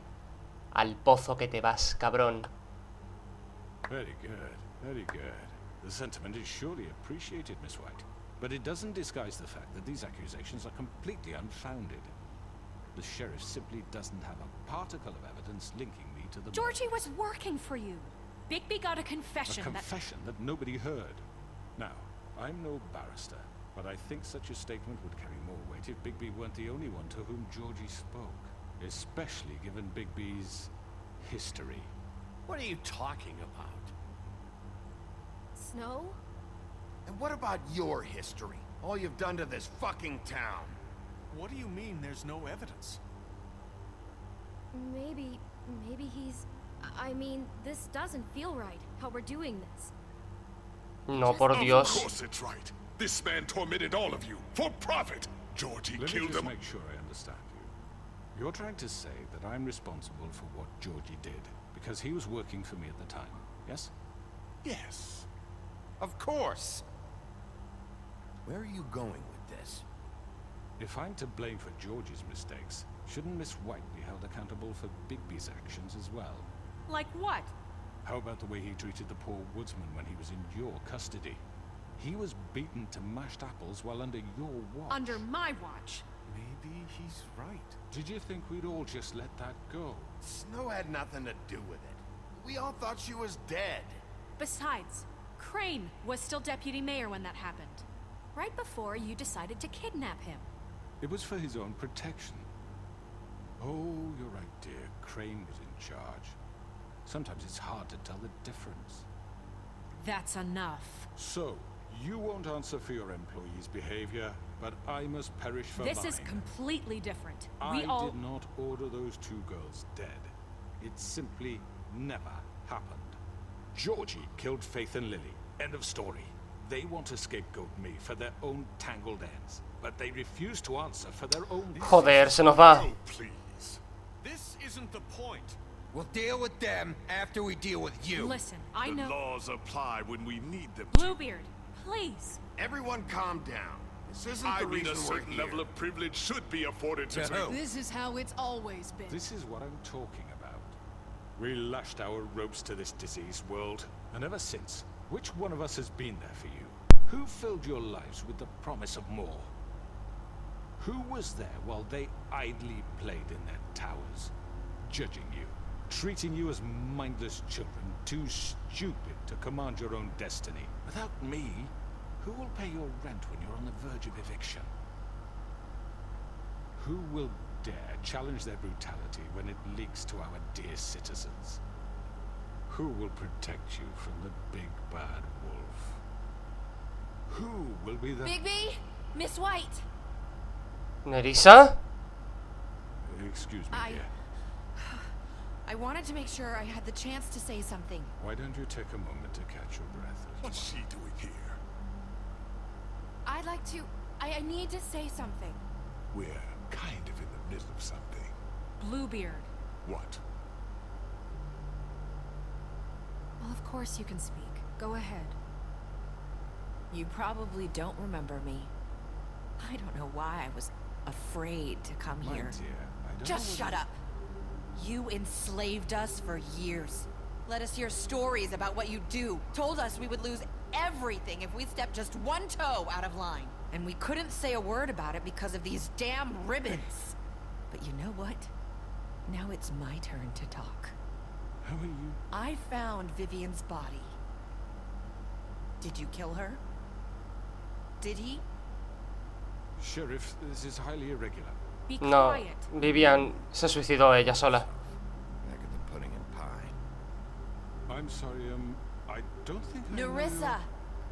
Al pozo que te vas, cabrón. Very good, very good. The sentiment is surely appreciated, Miss White. But it doesn't disguise the fact that these accusations are completely unfounded. The sheriff simply doesn't have a particle of evidence linking me to the... Georgie was working for you. Bigby got a confession. A confession that nobody heard. Now, I'm no barrister, but I think such a statement would carry more weight if Bigby weren't the only one to whom Georgie spoke. especially given Bigby's history. What are you talking about? Snow? And what about your history? All you've done to this fucking town? What do you mean there's no evidence? Maybe he's... I mean, this doesn't feel right, how we're doing this. No, por Dios. Of course it's right. This man tormented all of you for profit. Georgie killed him. Let me just make sure I understand you. You're trying to say that I'm responsible for what Georgie did because he was working for me at the time, yes? Yes. Of course. Where are you going with this? If I'm to blame for Georgie's mistakes, shouldn't Miss White be held accountable for Bigby's actions as well? Like what? How about the way he treated the poor woodsman when he was in your custody? He was beaten to mashed apples while under your watch. Under my watch? Maybe he's right. Did you think we'd all just let that go? Snow had nothing to do with it. We all thought she was dead. Besides, Crane was still deputy mayor when that happened. Right before you decided to kidnap him. It was for his own protection. Oh, you're right, dear. Crane was in charge. Sometimes it's hard to tell the difference. That's enough. So, you won't answer for your employees' behavior, but I must perish for mine. This is completely different. I did not order those two girls dead. It simply never happened. Georgie killed Faith and Lily. End of story. They want to scapegoat me for their own tangled ends, but they refuse to answer for their own... Joder, se nos va. Oh, please. This isn't the point. We'll deal with them after we deal with you. Listen, I know... The laws apply when we need them. Bluebeard, please. Everyone calm down. This isn't I the mean, reason a we're certain here. level of privilege should be afforded to who? This is how it's always been. This is what I'm talking about. We lashed our ropes to this diseased world, and ever since, which one of us has been there for you? Who filled your lives with the promise of more? Who was there while they idly played in their towers, judging you, treating you as mindless children, too stupid to command your own destiny? Without me, who will pay your rent when you're on the verge of eviction? Who will dare challenge their brutality when it leaks to our dear citizens? Who will protect you from the big bad wolf? Who will be the... Bigby? Miss White? Nerissa? Excuse me, dear. I wanted to make sure I had the chance to say something. Why don't you take a moment to catch your breath? What's she doing here? I'd like to... I need to say something. We're kind of in the middle of something. Bluebeard. What? Well, of course you can speak. Go ahead. You probably don't remember me. I don't know why I was afraid to come My here. dear, I don't Just know shut up. You enslaved us for years. Let us hear stories about what you do. Told us we would lose everything if we stepped just one toe out of line. And we couldn't say a word about it because of these damn ribbons. But you know what? Now it's my turn to talk. How are you? I found Vivian's body. Did you kill her? Did he? Sheriff, this is highly irregular. Be No, quiet. Vivian se suicidó ella sola. Back at the pudding and pie. I'm sorry, I don't think I know Nerissa.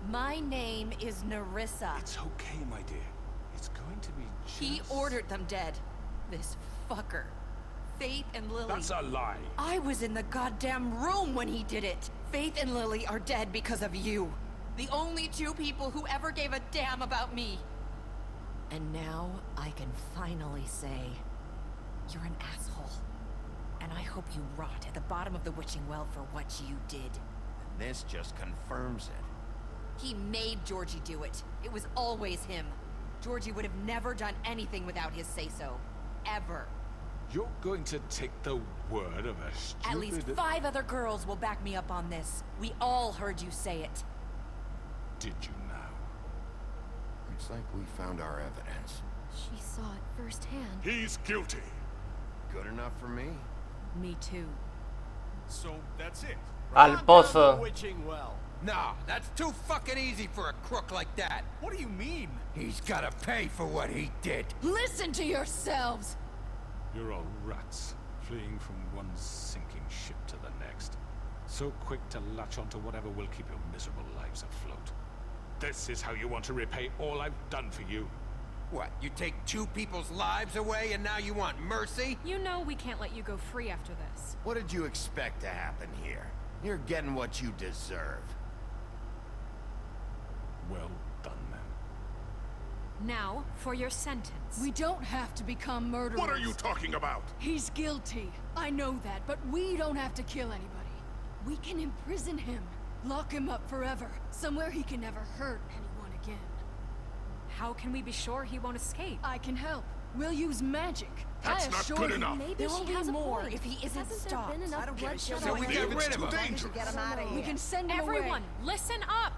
My name is Nerissa. It's okay, my dear. It's going to be just... He ordered them dead. This fucker. Faith and Lily. That's a lie. I was in the goddamn room when he did it. Faith and Lily are dead because of you. The only two people who ever gave a damn about me. And now I can finally say, you're an asshole. And I hope you rot at the bottom of the witching well for what you did. And this just confirms it. He made Georgie do it. It was always him. Georgie would have never done anything without his say-so. Ever. You're going to take the word of a stupid... At least 5 other girls will back me up on this. We all heard you say it. Did you now? Looks like we found our evidence. She saw it firsthand. He's guilty. Good enough for me. Me too. So that's it. Al pozo. Witching well. Nah, that's too fucking easy for a crook like that. What do you mean? He's gotta pay for what he did. Listen to yourselves! You're all rats, fleeing from one sinking ship to the next. So quick to latch onto whatever will keep your miserable lives afloat. This is how you want to repay all I've done for you? What, you take 2 people's lives away and now you want mercy? You know we can't let you go free after this. What did you expect to happen here? You're getting what you deserve. Well done, then. Now, for your sentence. We don't have to become murderers. What are you talking about? He's guilty. I know that, but we don't have to kill anybody. We can imprison him. Lock him up forever. Somewhere he can never hurt anyone again. How can we be sure he won't escape? I can help. We'll use magic. That's I not assure good you. enough. Maybe There she will be has a more point. if he isn't Hasn't there stopped. been enough I don't give a shit bloodshed So what we we get do. rid of him. Too As long as you dangerous. get him out of We here. can send him Everyone, away. listen up!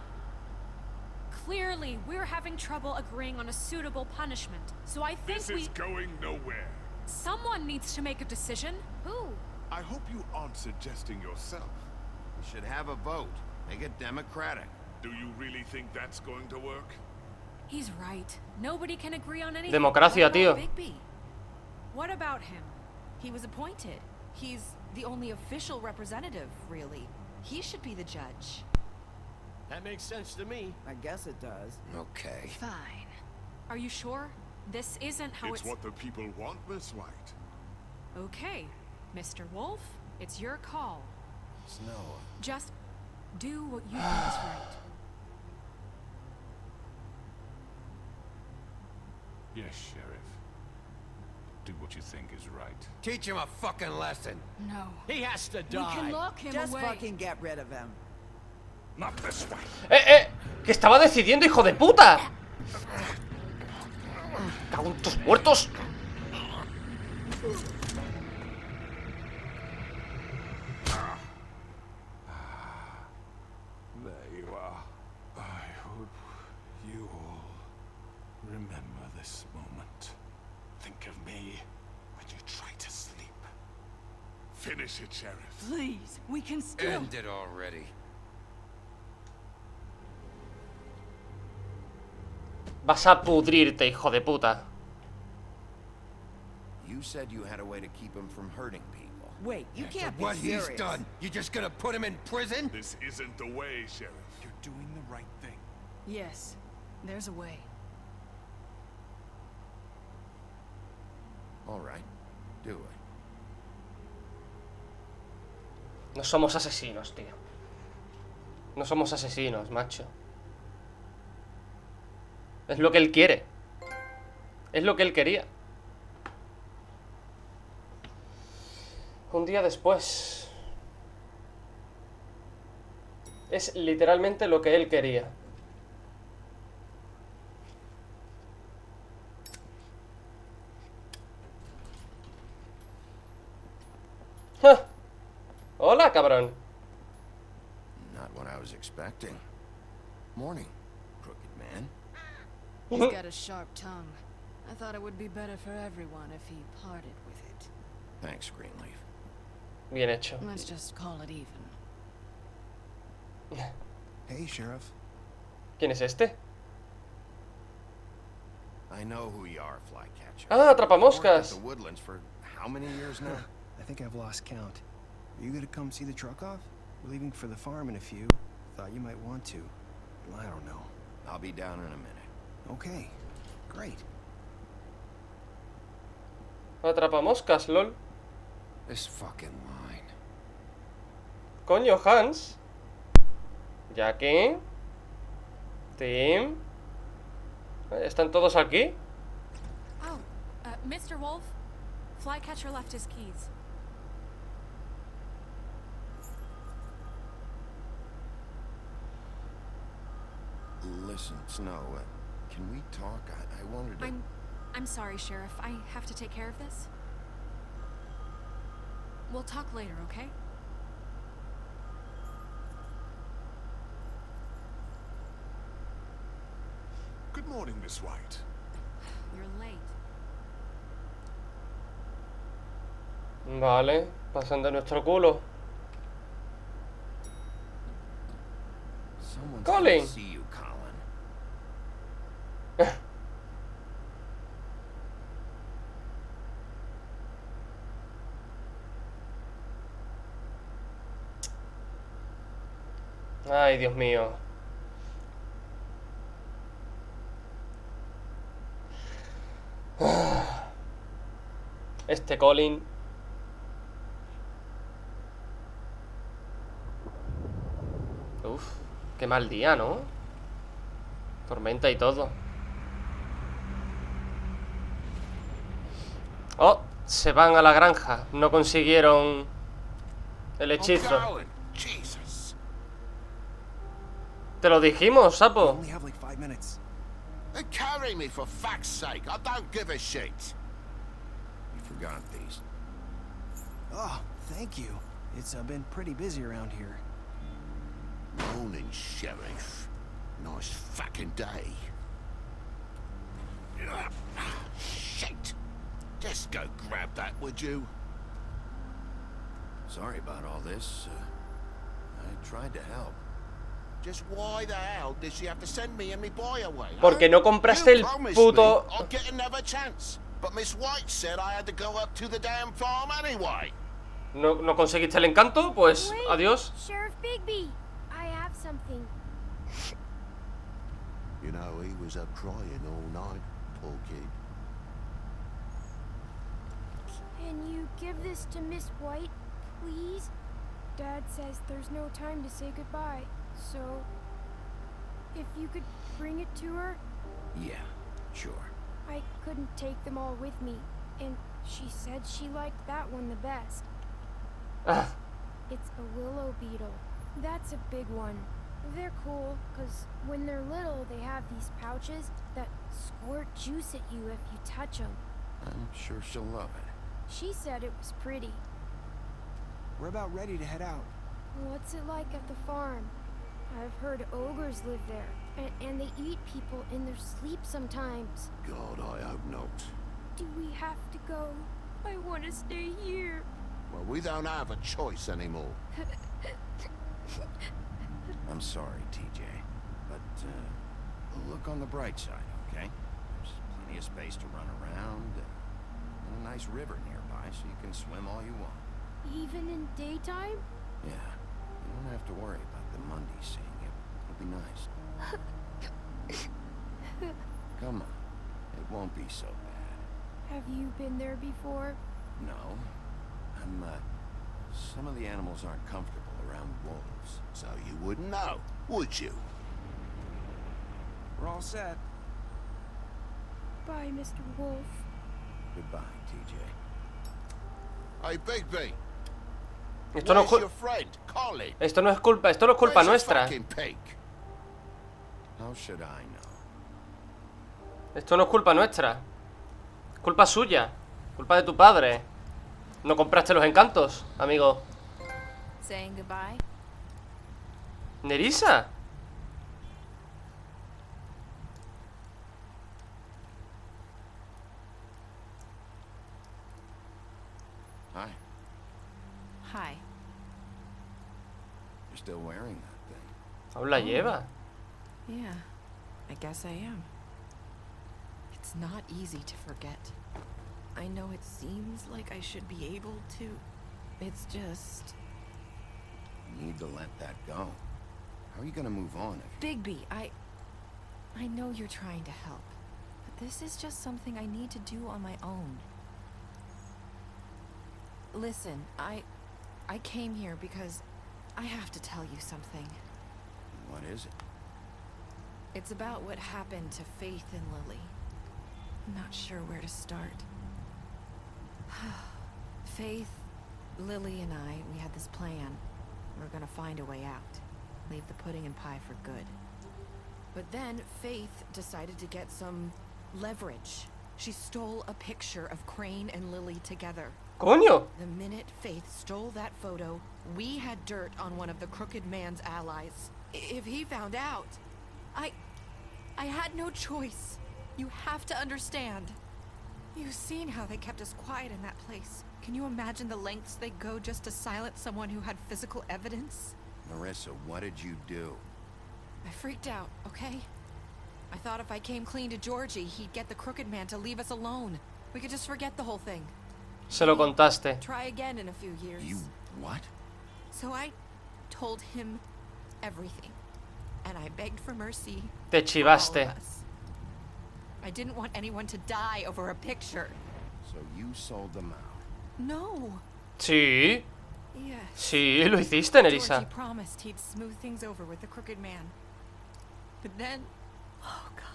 Clearly, we're having trouble agreeing on a suitable punishment, so I think This is going nowhere. someone needs to make a decision. Who? I hope you aren't suggesting yourself. We should have a vote. Make it democratic. Do you really think that's going to work? He's right. Nobody can agree on anything. Democracia, tío. Bigby. What about him? He was appointed. He's the only official representative, really. He should be the judge. That makes sense to me. I guess it does. Okay. Fine. Are you sure? This isn't how It's what the people want, Miss White. Okay, Mr. Wolf, it's your call. Snow. Just do what you think is right. Yes, Sheriff. Do what you think is right. Teach him a fucking lesson. No. He has to We die. can lock him Just away. fucking get rid of him. Not this way. Que estaba decidiendo, hijo de puta. Cago en tus muertos. There you are. I hope you all remember this moment. Think of me when you try to sleep. Finish it, Sheriff. Please, we can still. End it already. Vas a pudrirte, hijo de puta. You said you had a way to keep him from hurting people. Wait, you can't be What serious. he's done, you just gonna put him in prison? This isn't the way, Sheriff. You're doing the right thing. Yes, there's a way. All right, do it. No somos asesinos, tío. No somos asesinos, macho. Es lo que él quiere. Es lo que él quería. Un día después. Es literalmente lo que él quería. ¡Ja! Hola, cabrón. Not what I was expecting. Morning, crooked man. He's got a sharp tongue. I thought it would be better for everyone if he parted with it. Thanks, Greenleaf. Bien hecho. Let's just call it even. Hey, Sheriff. ¿Quién es este? I know who you are, Flycatcher. Ah, atrapamoscas. You've worked at the Woodlands for how many years now? I think I've lost count. Are you gonna come see the truck off? We're leaving for the farm in a few. Thought you might want to. I don't know. I'll be down in a minute. Okay, great. Atrapamoscas, lol. This fucking line. Coño, Hans. Jackie. Tim. ¿Están todos aquí? Oh, Mr. Wolf, Flycatcher left his keys. Listen, Snow, can we talk? I wanted to... I'm sorry, Sheriff. I have to take care of this. We'll talk later, okay? Good morning, Miss White. You're late. Vale, pasan de nuestro culo. Someone's Colin. gonna see you, Colin. Ay, Dios mío. Este Colin. Uf, qué mal día, ¿no? Tormenta y todo. Oh, se van a la granja. No consiguieron el hechizo. Te lo dijimos, sapo. Carry me, for fuck's sake. I don't give a shit. You forgot these. Oh, thank you. It's been pretty busy around here. Morning, Sheriff. Nice fucking day. Shit. Just go grab that, would you? Sorry about all this. I tried to help. Just why the hell did she have to send me and me boy away? Porque no compraste el puto... I'll get another chance. But Miss White said I had to go up to the damn farm anyway. ¿No conseguiste el encanto? Pues Wait, adiós. Sheriff Bigby, I have something. You know, he was up crying all night, poor kid. Can you give this to Miss White, please? Dad says there's no time to say goodbye, so if you could bring it to her. Yeah, sure. I couldn't take them all with me, and she said she liked that one the best. It's a willow beetle. That's a big one. They're cool, because when they're little, they have these pouches that squirt juice at you if you touch them. I'm sure she'll love it. She said it was pretty. We're about ready to head out. What's it like at the farm? I've heard ogres live there, and they eat people in their sleep sometimes. God, I hope not. Do we have to go? I want to stay here. Well, we don't have a choice anymore. I'm sorry, TJ, but look on the bright side, okay? There's plenty of space to run around, and a nice river nearby, so you can swim all you want. Even in daytime? Yeah, you don't have to worry about the Monday seeing you. It'll be nice. Come on, it won't be so bad. Have you been there before? No. Some of the animals aren't comfortable around wolves. So you wouldn't know, would you? We're all set. Bye, Mr. Wolf. Goodbye, TJ. Hey, Bigby. Esto no, Where's your friend, Colin? esto no es culpa Where's the nuestra. fucking pig? How should I know? Esto no es culpa nuestra. Culpa suya. Culpa de tu padre. No compraste los encantos, amigo. Saying goodbye? Nerissa. Hi. Hi. You're still wearing that thing. Aún la lleva. Yeah, I guess I am. It's not easy to forget. I know it seems like I should be able to. It's just... You need to let that go. How are you gonna move on if Bigby, I know you're trying to help, but this is just something I need to do on my own. Listen, I came here because I have to tell you something. What is it? It's about what happened to Faith and Lily. I'm not sure where to start. Faith, Lily and I, we had this plan. We're gonna find a way out. Leave the pudding and pie for good. But then Faith decided to get some leverage. She stole a picture of Crane and Lily together. Coño. The minute Faith stole that photo, we had dirt on one of the crooked man's allies. If he found out, I had no choice. You have to understand. You've seen how they kept us quiet in that place. Can you imagine the lengths they go just to silence someone who had physical evidence? Marissa, what did you do? I freaked out, okay? I thought if I came clean to Georgie, he'd get the crooked man to leave us alone. We could just forget the whole thing. Se lo contaste. Try again in a few years. You what? So I told him everything. And I begged for mercy. Te chivaste. I didn't want anyone to die over a picture. So you sold them out? No. Sí. Yes. Sí, lo hiciste, Nerissa. Georgie promised he'd smooth things over with the crooked man. But then, oh God.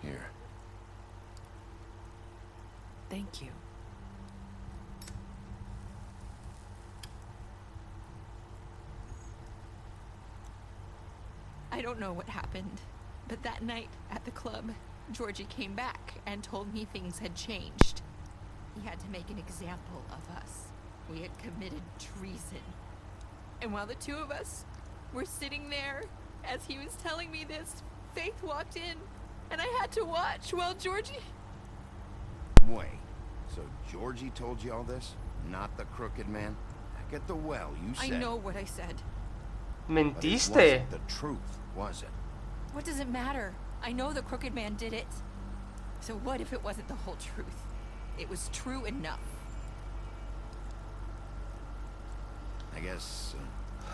Here. Thank you. I don't know what happened, but that night at the club, Georgie came back and told me things had changed. He had to make an example of us. We had committed treason. And while the two of us were sitting there, as he was telling me this, Faith walked in, and I had to watch while Georgie... Wait, so Georgie told you all this? Not the crooked man? Back at the well, you said... I know what I said. Mentiste. But it wasn't the truth, was it? What does it matter? I know the crooked man did it. So what if it wasn't the whole truth? It was true enough. I guess...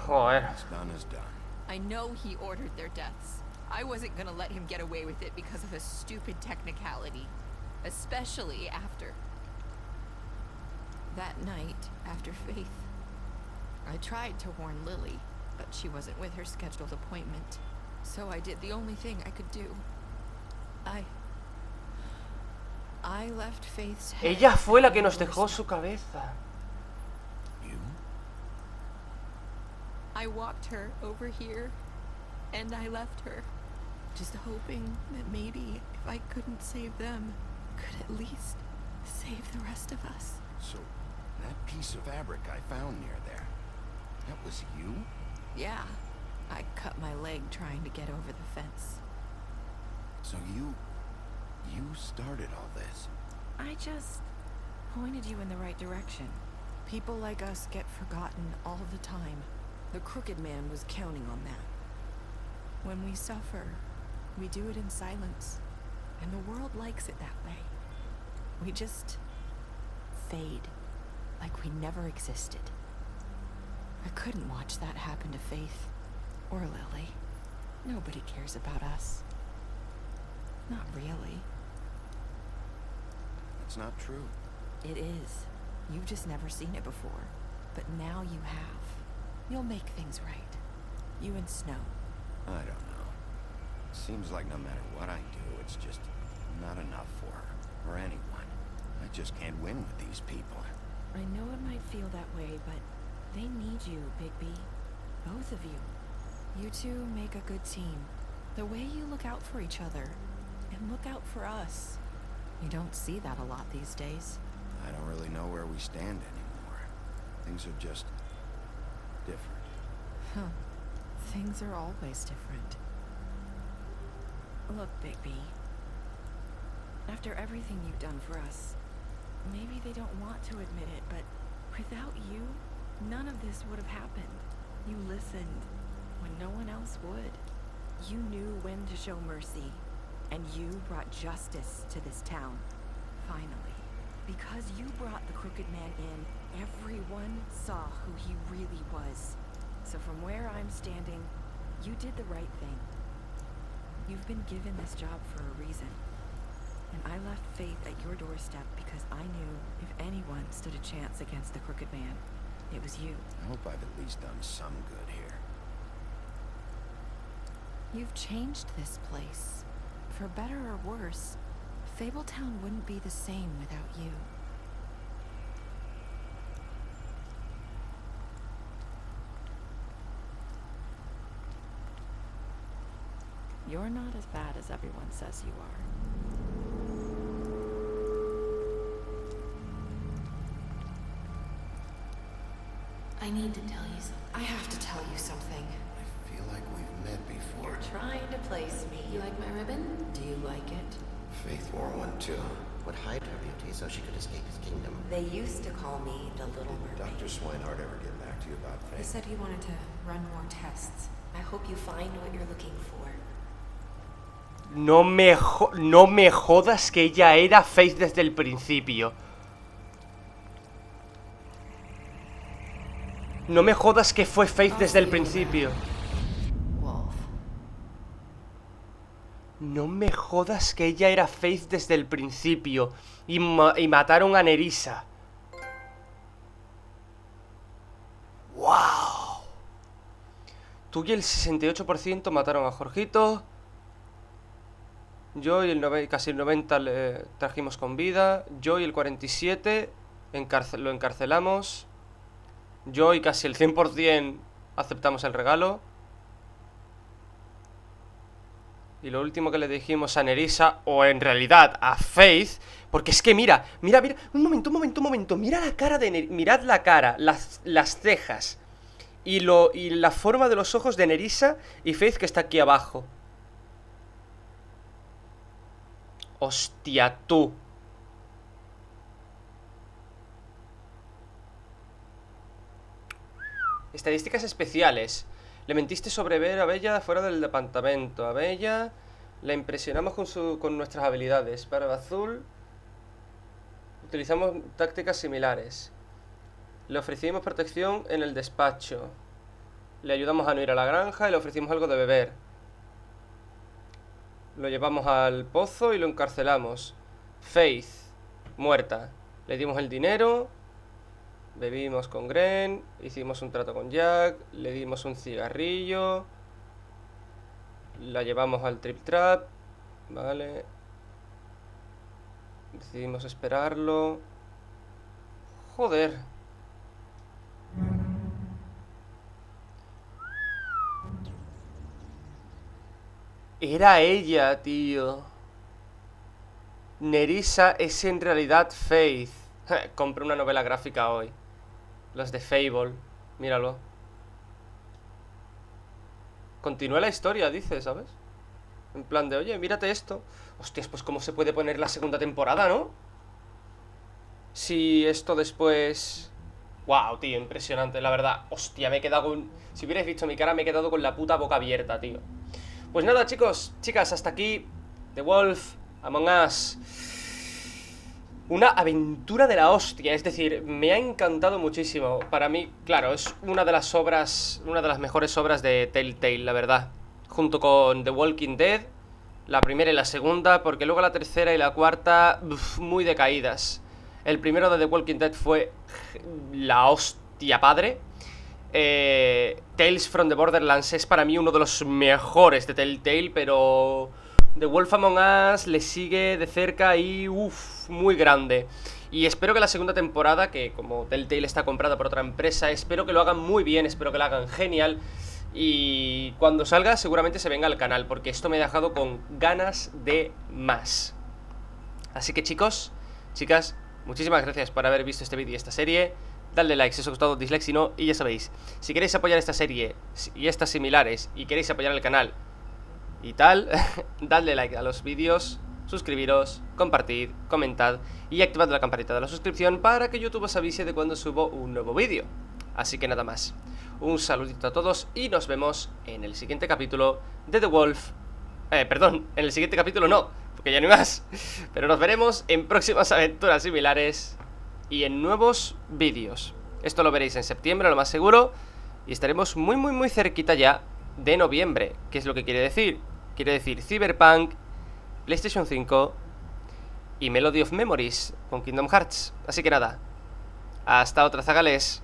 Joder. What's done is done. I know he ordered their deaths. I wasn't gonna let him get away with it because of a stupid technicality. Especially after... that night, after Faith. I tried to warn Lily, but she wasn't with her scheduled appointment. So I did the only thing I could do. I left Faith's head. Ella fue la que nos dejó su cabeza. I walked her over here, and I left her, just hoping that maybe if I couldn't save them, could at least save the rest of us. So, that piece of fabric I found near there, that was you? Yeah, I cut my leg trying to get over the fence. So you started all this? I just pointed you in the right direction. People like us get forgotten all the time. The crooked man was counting on that. When we suffer, we do it in silence, and the world likes it that way. We just fade, like we never existed. I couldn't watch that happen to Faith, or Lily. Nobody cares about us. Not really. That's not true. It is. You've just never seen it before, but now you have. You'll make things right. You and Snow. I don't know. Seems like no matter what I do, it's just not enough for her, or anyone. I just can't win with these people. I know it might feel that way, but they need you, Bigby. Both of you. You two make a good team. The way you look out for each other, and look out for us. You don't see that a lot these days. I don't really know where we stand anymore. Things are just... different. Huh. Things are always different. Look, Bigby. After everything you've done for us, maybe they don't want to admit it, but without you, none of this would have happened. You listened when no one else would. You knew when to show mercy, and you brought justice to this town. Finally. Because you brought the crooked man in, everyone saw who he really was. So from where I'm standing, you did the right thing. You've been given this job for a reason. And I left Faith at your doorstep because I knew if anyone stood a chance against the crooked man, it was you. I hope I've at least done some good here. You've changed this place. For better or worse, Fabletown wouldn't be the same without you. You're not as bad as everyone says you are. I need to tell you something. I have to tell you something. I feel like we've met before. You're trying to place me. You like my ribbon? Do you like it? Faith wore one too. Would hide her beauty so she could escape his kingdom. They used to call me the Little Mermaid. Dr. Swinehart ever get back to you about Faith? He said he wanted to run more tests. I hope you find what you're looking for. No me jodas que ella era Faith desde el principio. No me jodas que fue Faith desde el principio. No me jodas que ella era Faith desde el principio. Y mataron a Nerissa. ¡Wow! Tú y el 68% mataron a Jorgito. Yo y casi el 90% le trajimos con vida. Yo y el 47% lo encarcelamos. Yo y casi el 100% aceptamos el regalo. Y lo último que le dijimos a Nerissa, o en realidad a Faith, porque es que mira, un momento, mira la cara de mirad la cara, las cejas y la forma de los ojos de Nerissa y Faith, que está aquí abajo. Hostia, tú. Estadísticas especiales. Le mentiste sobre ver a Bella fuera del departamento. A Bella la impresionamos con nuestras habilidades. Barba azul. Utilizamos tácticas similares. Le ofrecimos protección en el despacho. Le ayudamos a no ir a la granja y le ofrecimos algo de beber. Lo llevamos al pozo y lo encarcelamos. Faith, muerta. Le dimos el dinero. Bebimos con Gren, hicimos un trato con Jack, le dimos un cigarrillo, la llevamos al Trip Trap, vale. Decidimos esperarlo. Joder. Era ella, tío. Nerissa es en realidad Faith. Compré una novela gráfica hoy. Los de Fable, míralo. Continúa la historia, dice, ¿sabes? En plan de, oye, mírate esto. Hostias, pues cómo se puede poner la segunda temporada, ¿no? Si esto después... Wow, tío, impresionante, la verdad. Hostia, me he quedado con... Si hubierais visto mi cara, me he quedado con la puta boca abierta, tío. Pues nada, chicos, chicas, hasta aquí The Wolf Among Us. Una aventura de la hostia, es decir, me ha encantado muchísimo. Para mí, claro, es una de las obras, una de las mejores obras de Telltale, la verdad. Junto con The Walking Dead, la primera y la segunda, porque luego la tercera y la cuarta, muy decaídas. El primero de The Walking Dead fue la hostia padre. Tales from the Borderlands es para mí uno de los mejores de Telltale, pero... The Wolf Among Us le sigue de cerca y muy grande. Y espero que la segunda temporada, que como Telltale está comprada por otra empresa, espero que lo hagan muy bien, espero que lo hagan genial. Y cuando salga seguramente se venga al canal, porque esto me ha dejado con ganas de más. Así que chicos, chicas, muchísimas gracias por haber visto este vídeo y esta serie. Dadle like si os ha gustado, dislike si no, y ya sabéis, si queréis apoyar esta serie y estas similares, y queréis apoyar el canal y tal, dadle like a los vídeos, suscribiros, compartid, comentad y activad la campanita de la suscripción para que YouTube os avise de cuando subo un nuevo vídeo. Así que nada más, un saludito a todos y nos vemos en el siguiente capítulo de The Wolf. Perdón, en el siguiente capítulo no, porque ya no hay más. Pero nos veremos en próximas aventuras similares y en nuevos vídeos. Esto lo veréis en septiembre, lo más seguro, y estaremos muy cerquita ya de noviembre. ¿Qué es lo que quiere decir? Quiere decir Cyberpunk, PlayStation 5 y Melody of Memories con Kingdom Hearts. Así que nada, hasta otra, zagales.